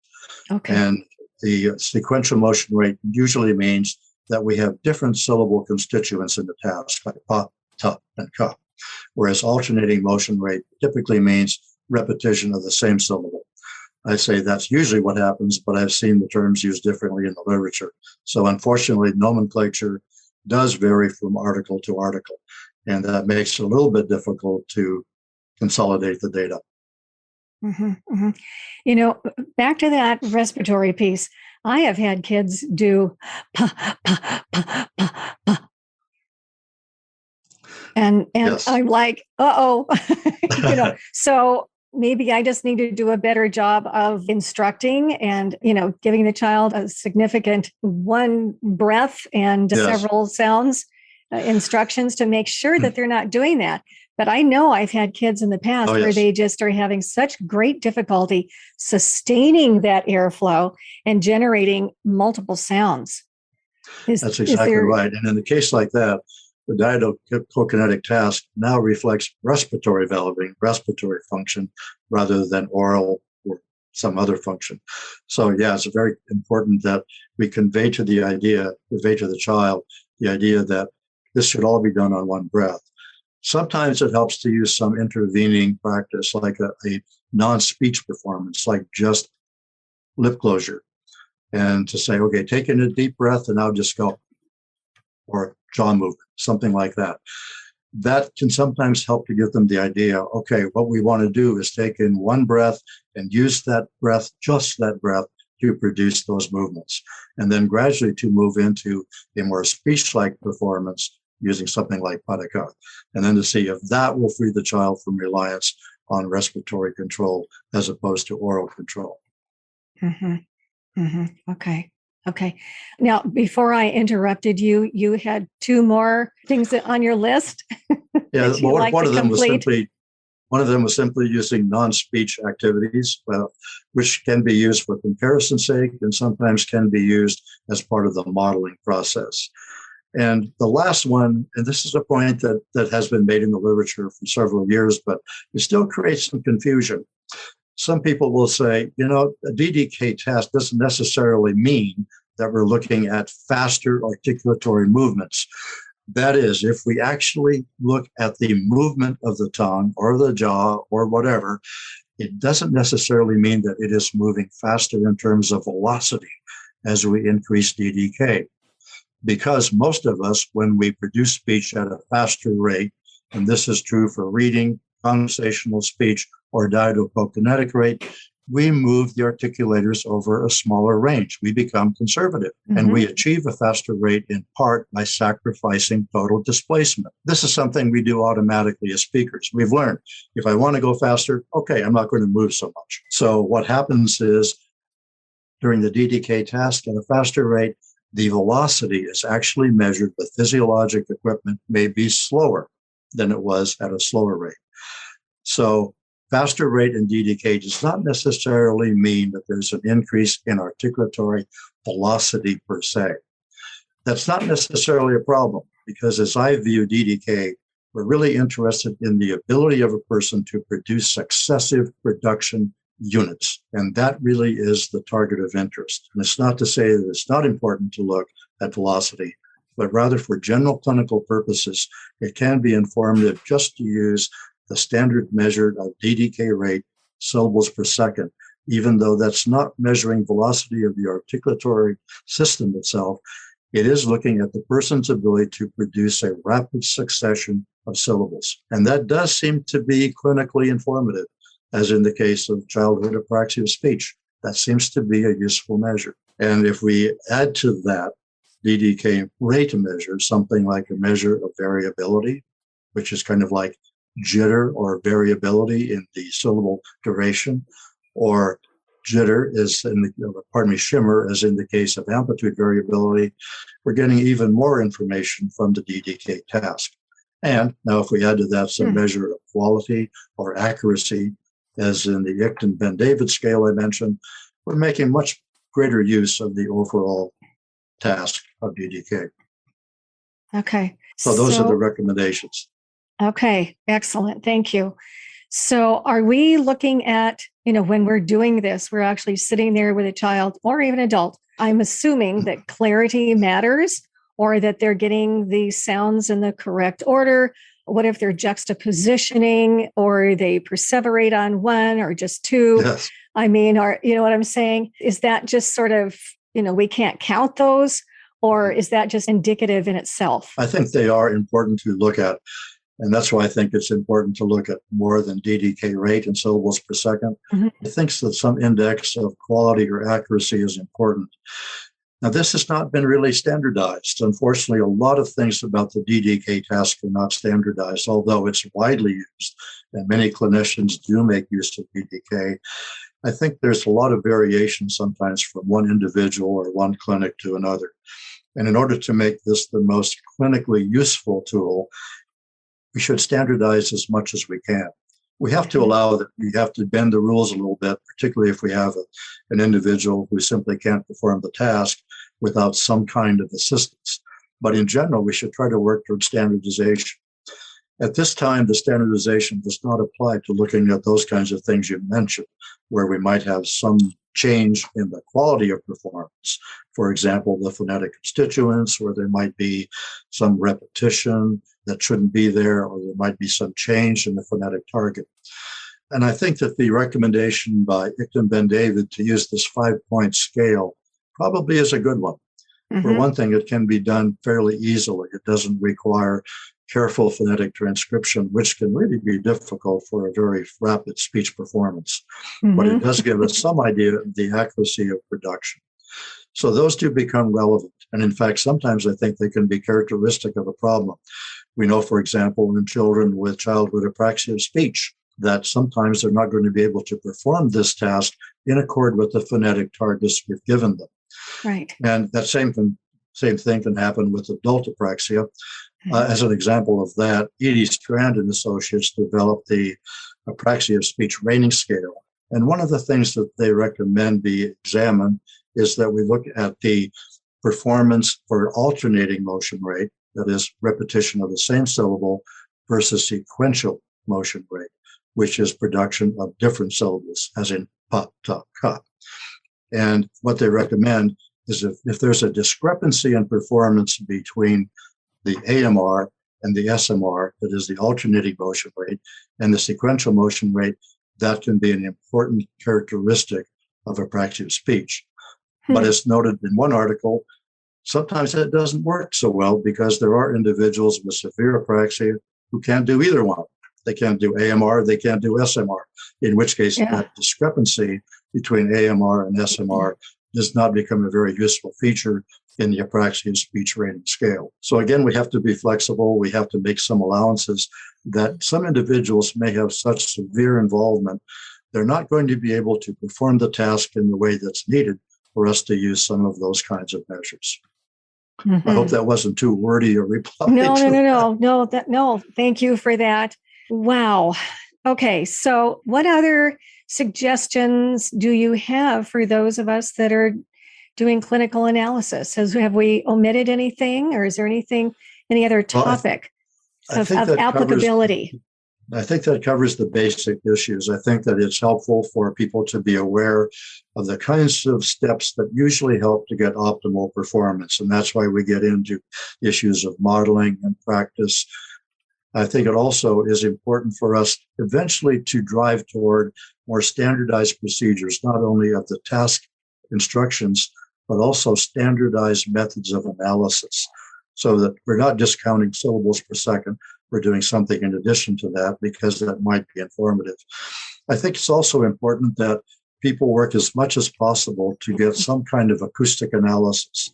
Okay. And the sequential motion rate usually means that we have different syllable constituents in the task, like pa, ta, and ka. Whereas alternating motion rate typically means repetition of the same syllable. I say that's usually what happens, but I've seen the terms used differently in the literature. So unfortunately, nomenclature does vary from article to article, and that makes it a little bit difficult to consolidate the data. Mm-hmm, mm-hmm. You know, back to that respiratory piece, I have had kids do pa, pa, pa, pa, pa. And Yes. I'm like, so maybe I just need to do a better job of instructing and, giving the child a significant one breath and Yes. several sounds instructions to make sure that they're not doing that. But I know I've had kids in the past where they just are having such great difficulty sustaining that airflow and generating multiple sounds. That's exactly right. And in a case like that, the diadochokinetic task now reflects respiratory valving, respiratory function, rather than oral or some other function. So yeah, it's very important that we convey to the child the idea that this should all be done on one breath. Sometimes it helps to use some intervening practice, like a non-speech performance, like just lip closure, and to say, okay, take in a deep breath and now just go, or jaw movement, something like that. That can sometimes help to give them the idea, okay, what we want to do is take in one breath and use that breath, just that breath, to produce those movements. And then gradually to move into a more speech-like performance using something like padaka. And then to see if that will free the child from reliance on respiratory control as opposed to oral control. Mm-hmm. Mm-hmm. Okay. Now, before I interrupted you, you had two more things on your list. Yeah, one of them was simply using non-speech activities, which can be used for comparison's sake and sometimes can be used as part of the modeling process. And the last one, and this is a point that has been made in the literature for several years, but it still creates some confusion. Some people will say, a DDK task doesn't necessarily mean that we're looking at faster articulatory movements. That is, if we actually look at the movement of the tongue or the jaw or whatever, it doesn't necessarily mean that it is moving faster in terms of velocity as we increase DDK. Because most of us, when we produce speech at a faster rate, and this is true for reading, conversational speech, or diadochokinetic rate, we move the articulators over a smaller range. We become conservative, and we achieve a faster rate in part by sacrificing total displacement. This is something we do automatically as speakers. We've learned, if I want to go faster, okay, I'm not going to move so much. So what happens is, during the DDK task at a faster rate, the velocity is actually measured with physiologic equipment may be slower than it was at a slower rate. So faster rate in DDK does not necessarily mean that there's an increase in articulatory velocity per se. That's not necessarily a problem, because as I view DDK, we're really interested in the ability of a person to produce successive production units. And that really is the target of interest. And it's not to say that it's not important to look at velocity, but rather for general clinical purposes, it can be informative just to use the standard measure of DDK rate, syllables per second, even though that's not measuring velocity of the articulatory system itself. It is looking at the person's ability to produce a rapid succession of syllables. And that does seem to be clinically informative, as in the case of childhood apraxia of speech. That seems to be a useful measure. And if we add to that DDK rate measure, something like a measure of variability, which is kind of like jitter or variability in the syllable duration, or shimmer, as in the case of amplitude variability, we're getting even more information from the DDK task. And now if we add to that some measure of quality or accuracy, as in the Ickton-Ben David scale I mentioned, we're making much greater use of the overall task of DDK. Okay. So those are the recommendations. Okay, excellent. Thank you. So are we looking at, when we're doing this, we're actually sitting there with a child or even adult. I'm assuming that clarity matters, or that they're getting the sounds in the correct order. What if they're juxtapositioning, or they perseverate on one or just two? Yes. I mean, you know what I'm saying? Is that just sort of, we can't count those, or is that just indicative in itself? I think they are important to look at. And that's why I think it's important to look at more than DDK rate and syllables per second. I think that some index of quality or accuracy is important. Now, this has not been really standardized. Unfortunately, a lot of things about the DDK task are not standardized, although it's widely used, and many clinicians do make use of DDK. I think there's a lot of variation sometimes from one individual or one clinic to another. And in order to make this the most clinically useful tool, we should standardize as much as we can. We have to allow that we have to bend the rules a little bit, particularly if we have an individual who simply can't perform the task without some kind of assistance. But in general, we should try to work towards standardization. At this time, the standardization does not apply to looking at those kinds of things you mentioned, where we might have some change in the quality of performance. For example, the phonetic constituents, where there might be some repetition that shouldn't be there, or there might be some change in the phonetic target. And I think that the recommendation by Ickton Ben David to use this 5-point scale probably is a good one. For one thing, it can be done fairly easily. It doesn't require careful phonetic transcription, which can really be difficult for a very rapid speech performance. But it does give us some idea of the accuracy of production. So those do become relevant. And in fact, sometimes I think they can be characteristic of a problem. We know, for example, in children with childhood apraxia of speech, that sometimes they're not going to be able to perform this task in accord with the phonetic targets we've given them. Right. And that same thing can happen with adult apraxia. As an example of that, Edie Strand and Associates developed the apraxia of speech rating scale. And one of the things that they recommend be examined is that we look at the performance for alternating motion rate, that is repetition of the same syllable, versus sequential motion rate, which is production of different syllables, as in pa, ta, ka. And what they recommend is if there's a discrepancy in performance between the AMR and the SMR, that is the alternating motion rate, and the sequential motion rate, that can be an important characteristic of apraxia of speech. But as noted in one article, sometimes that doesn't work so well because there are individuals with severe apraxia who can't do either one. They can't do AMR, they can't do SMR, in which case that discrepancy between AMR and SMR does not become a very useful feature in the apraxia of speech rating scale. So again, we have to be flexible. We have to make some allowances that some individuals may have such severe involvement, they're not going to be able to perform the task in the way that's needed for us to use some of those kinds of measures. I hope that wasn't too wordy a reply. No. Thank you for that. Wow. Okay. So what other suggestions do you have for those of us that are doing clinical analysis? Have we omitted anything, or is there any other topic of applicability? I think that covers the basic issues. I think that it's helpful for people to be aware of the kinds of steps that usually help to get optimal performance. And that's why we get into issues of modeling and practice. I think it also is important for us eventually to drive toward more standardized procedures, not only of the task instructions, but also standardized methods of analysis, so that we're not just counting syllables per second. We're doing something in addition to that because that might be informative. I think it's also important that people work as much as possible to get some kind of acoustic analysis.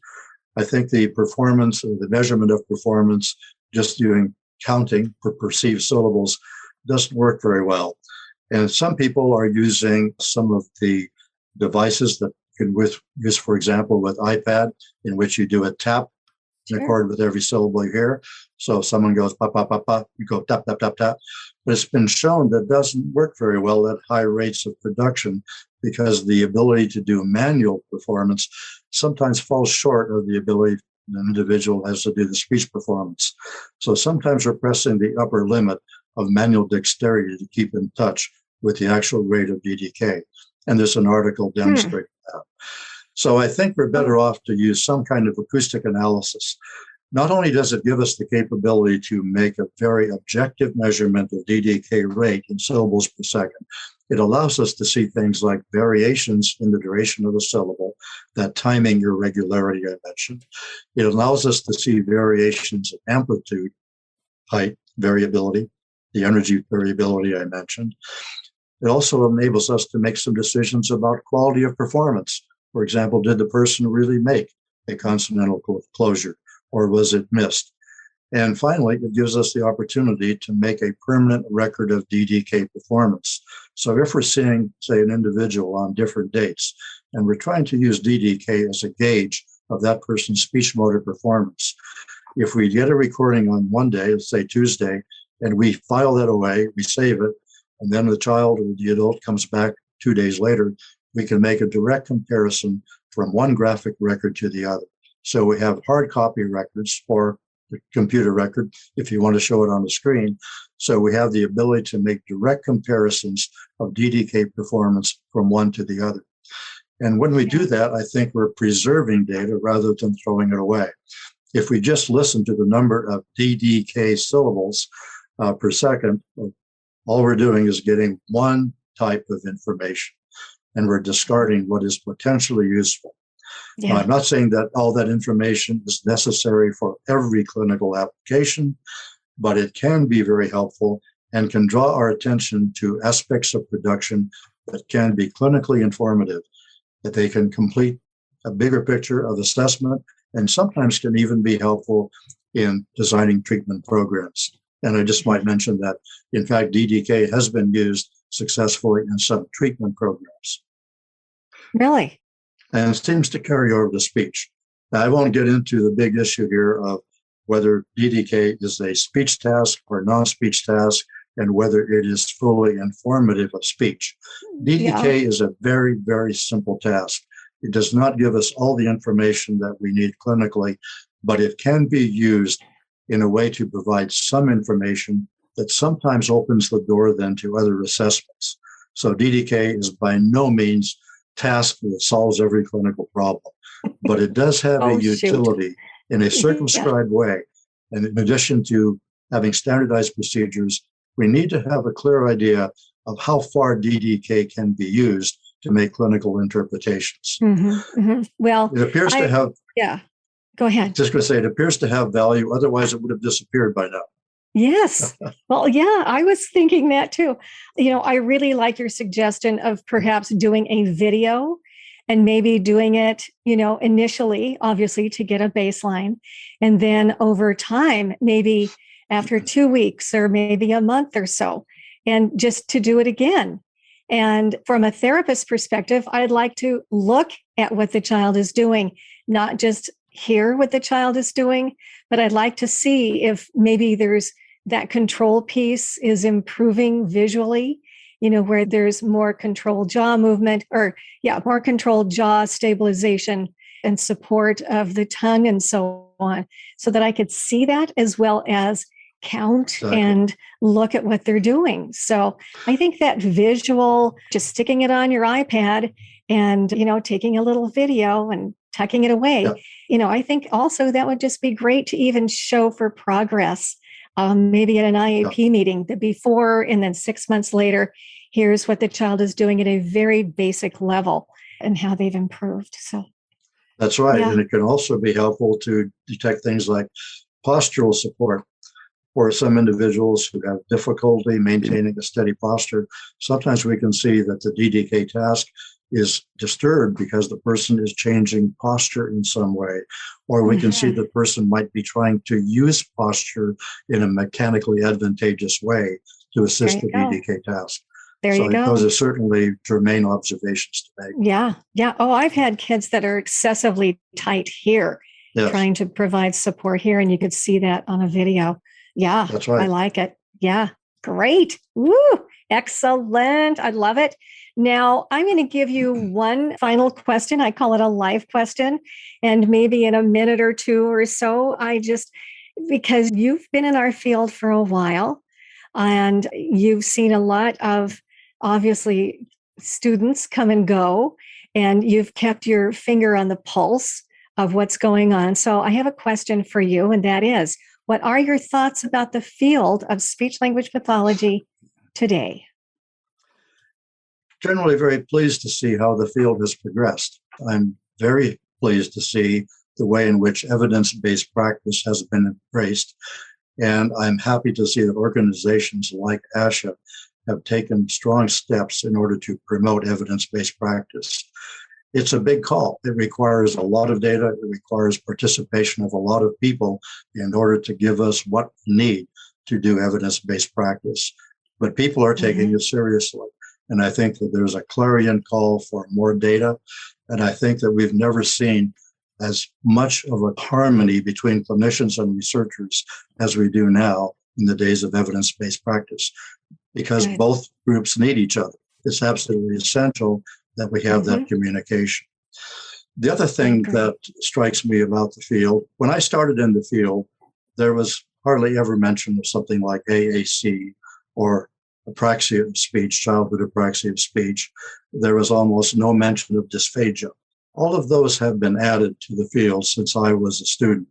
I think the performance or the measurement of performance, just doing counting for perceived syllables, doesn't work very well. And some people are using some of the devices that you can use, for example, with iPad, in which you do a tap in accord with every syllable you hear. So if someone goes pa, pa, pa, pa, you go tap, tap, tap, tap. But it's been shown that doesn't work very well at high rates of production because the ability to do manual performance sometimes falls short of the ability an individual has to do the speech performance. So sometimes we're pressing the upper limit of manual dexterity to keep in touch with the actual rate of DDK. And there's an article demonstrating that. So I think we're better off to use some kind of acoustic analysis. Not only does it give us the capability to make a very objective measurement of DDK rate in syllables per second, it allows us to see things like variations in the duration of the syllable, that timing irregularity I mentioned. It allows us to see variations in amplitude, height, variability, the energy variability I mentioned. It also enables us to make some decisions about quality of performance. For example, did the person really make a consonantal closure, or was it missed? And finally, it gives us the opportunity to make a permanent record of DDK performance. So if we're seeing, say, an individual on different dates, and we're trying to use DDK as a gauge of that person's speech motor performance, if we get a recording on one day, let's say Tuesday, and we file that away, we save it, and then the child or the adult comes back 2 days later, we can make a direct comparison from one graphic record to the other. So we have hard copy records or the computer record, if you want to show it on the screen. So we have the ability to make direct comparisons of DDK performance from one to the other. And when we do that, I think we're preserving data rather than throwing it away. If we just listen to the number of DDK syllables per second, all we're doing is getting one type of information, and we're discarding what is potentially useful. Yeah. I'm not saying that all that information is necessary for every clinical application, but it can be very helpful and can draw our attention to aspects of production that can be clinically informative, that they can complete a bigger picture of assessment, and sometimes can even be helpful in designing treatment programs. And I just might mention that, in fact, DDK has been used successfully in some treatment programs. Really? And it seems to carry over to speech. Now, I won't get into the big issue here of whether DDK is a speech task or non-speech task, and whether it is fully informative of speech. DDK is a very, very simple task. It does not give us all the information that we need clinically, but it can be used in a way to provide some information that sometimes opens the door then to other assessments. So DDK is by no means task that solves every clinical problem, but it does have a utility in a circumscribed way. And in addition to having standardized procedures, we need to have a clear idea of how far DDK can be used to make clinical interpretations. Well, it appears to have. Yeah, go ahead. Just going to say, it appears to have value. Otherwise, it would have disappeared by now. Yes. Well, yeah, I was thinking that too. I really like your suggestion of perhaps doing a video and maybe doing it, initially, obviously, to get a baseline. And then over time, maybe after 2 weeks or maybe a month or so, and just to do it again. And from a therapist perspective, I'd like to look at what the child is doing, not just hear what the child is doing, but I'd like to see if maybe there's that control piece is improving visually, where there's more controlled jaw movement more controlled jaw stabilization and support of the tongue and so on, so that I could see that as well as count and look at what they're doing. So I think that visual, just sticking it on your iPad and, taking a little video and tucking it away, I think also that would just be great to even show for progress, maybe at an IAP meeting, the before, and then 6 months later, here's what the child is doing at a very basic level and how they've improved. So that's right. Yeah. And it can also be helpful to detect things like postural support. For some individuals who have difficulty maintaining a steady posture, sometimes we can see that the DDK task is disturbed because the person is changing posture in some way, or we can see the person might be trying to use posture in a mechanically advantageous way to assist the DDK task. There you go. Those are certainly germane observations to make. Yeah. Oh, I've had kids that are excessively tight here, trying to provide support here, and you could see that on a video. Yeah, that's right. I like it. Yeah, great. Woo, excellent. I love it. Now, I'm going to give you one final question. I call it a life question. And maybe in a minute or two or so, because you've been in our field for a while and you've seen a lot of, obviously, students come and go, and you've kept your finger on the pulse of what's going on. So I have a question for you, and that is, what are your thoughts about the field of speech-language pathology today? Generally very pleased to see how the field has progressed. I'm very pleased to see the way in which evidence-based practice has been embraced. And I'm happy to see that organizations like ASHA have taken strong steps in order to promote evidence-based practice. it's a big call. It requires a lot of data. It requires participation of a lot of people in order to give us what we need to do evidence-based practice. But people are taking it seriously. And I think that there's a clarion call for more data. And I think that we've never seen as much of a harmony between clinicians and researchers as we do now in the days of evidence-based practice, because both groups need each other. It's absolutely essential that we have that communication. The other thing that strikes me about the field, when I started in the field, there was hardly ever mention of something like AAC or apraxia of speech, childhood apraxia of speech. There was almost no mention of dysphagia. All of those have been added to the field since I was a student.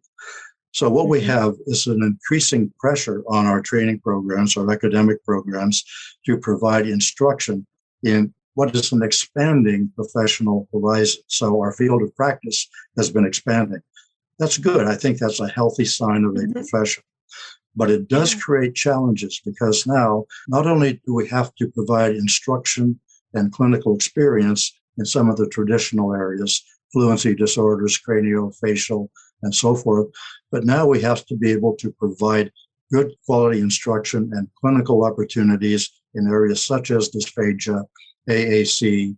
So what we have is an increasing pressure on our training programs, our academic programs, to provide instruction in what is an expanding professional horizon. So our field of practice has been expanding. That's good. I think that's a healthy sign of a profession. But it does create challenges, because now not only do we have to provide instruction and clinical experience in some of the traditional areas, fluency disorders, craniofacial, and so forth, but now we have to be able to provide good quality instruction and clinical opportunities in areas such as dysphagia, AAC,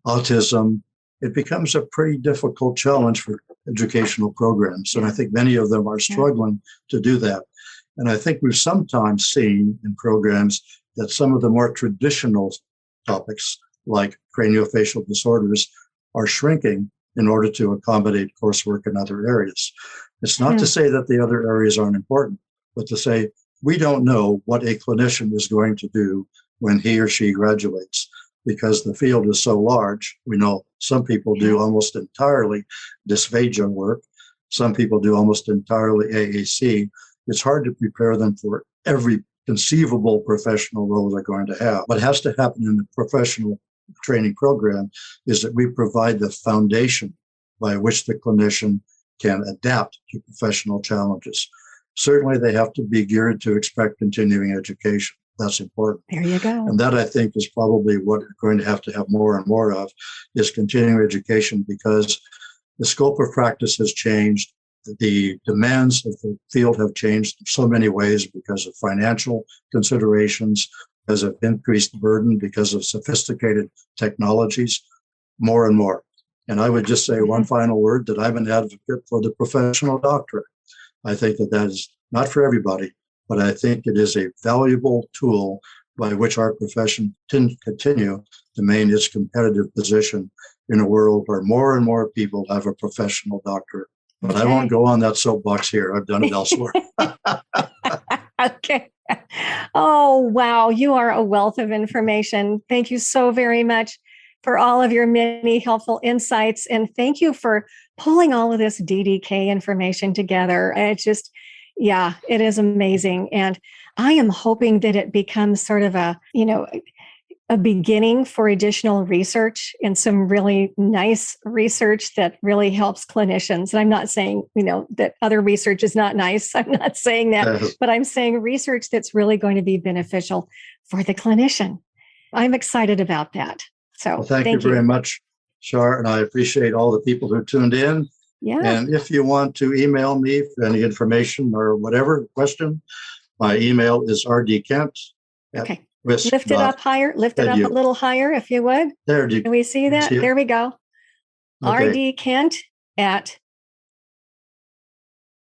autism. It becomes a pretty difficult challenge for educational programs. And I think many of them are struggling to do that. And I think we've sometimes seen in programs that some of the more traditional topics, like craniofacial disorders, are shrinking in order to accommodate coursework in other areas. It's not to say that the other areas aren't important, but to say we don't know what a clinician is going to do when he or she graduates, because the field is so large. We know some people do almost entirely dysphagia work. Some people do almost entirely AAC. It's hard to prepare them for every conceivable professional role they're going to have. What has to happen in the professional training program is that we provide the foundation by which the clinician can adapt to professional challenges. Certainly, they have to be geared to expect continuing education. That's important. There you go. And that, I think, is probably what we're going to have more and more of, is continuing education, because the scope of practice has changed. The demands of the field have changed in so many ways because of financial considerations, because of increased burden, because of sophisticated technologies, more and more. And I would just say one final word, that I'm an advocate for the professional doctorate. I think that is not for everybody, but I think it is a valuable tool by which our profession can continue to maintain its competitive position in a world where more and more people have a professional doctorate. But I won't go on that soapbox here. I've done it elsewhere. Okay. Oh, wow. You are a wealth of information. Thank you so very much for all of your many helpful insights. And thank you for pulling all of this DDK information together. It's just, it is amazing. And I am hoping that it becomes sort of a beginning for additional research and some really nice research that really helps clinicians. And I'm not saying, that other research is not nice. I'm not saying that, but I'm saying research that's really going to be beneficial for the clinician. I'm excited about that. So thank you very much, Shar. And I appreciate all the people who tuned in. Yeah. And if you want to email me for any information or whatever question, my email is rdkent. Okay. Lift it up higher. Lift it up a little higher, if you would. Can we see that? There we go. Okay. rdkent at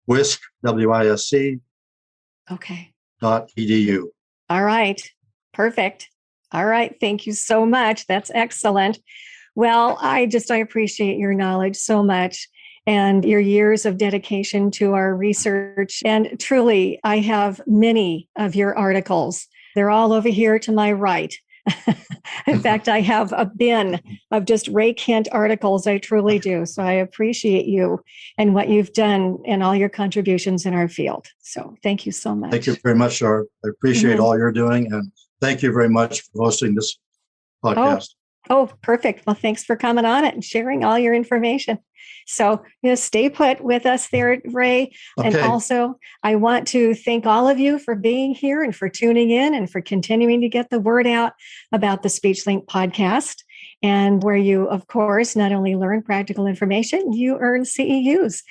WISC, WISC. Okay. .edu. All right. Perfect. All right. Thank you so much. That's excellent. Well, I appreciate your knowledge so much and your years of dedication to our research. And truly, I have many of your articles. They're all over here to my right. In fact, I have a bin of just Ray Kent articles. I truly do. So I appreciate you and what you've done and all your contributions in our field. So thank you so much. Thank you very much, Shar. I appreciate all you're doing. And thank you very much for hosting this podcast. Oh, perfect. Well, thanks for coming on it and sharing all your information. So, stay put with us there, Ray. Okay. And also, I want to thank all of you for being here and for tuning in and for continuing to get the word out about the SpeechLink podcast. and where you, of course, not only learn practical information, you earn CEUs.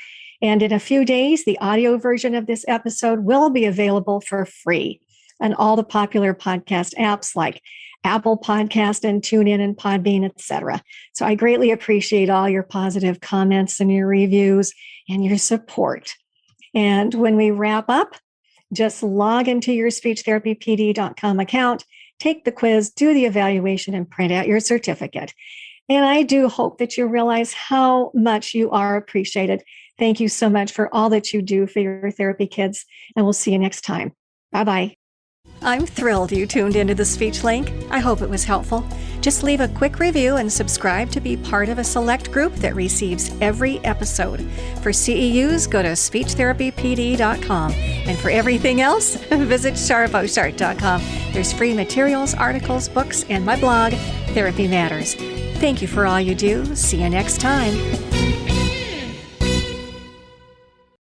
And in a few days, the audio version of this episode will be available for free on all the popular podcast apps like Apple Podcast and TuneIn and Podbean, etc. So I greatly appreciate all your positive comments and your reviews and your support. And when we wrap up, just log into your speechtherapypd.com account, take the quiz, do the evaluation, and print out your certificate. And I do hope that you realize how much you are appreciated. Thank you so much for all that you do for your therapy kids, and we'll see you next time. Bye-bye. I'm thrilled you tuned into the Speech Link. I hope it was helpful. Just leave a quick review and subscribe to be part of a select group that receives every episode. For CEUs, go to speechtherapypd.com. And for everything else, visit sharboshart.com. There's free materials, articles, books, and my blog, Therapy Matters. Thank you for all you do. See you next time.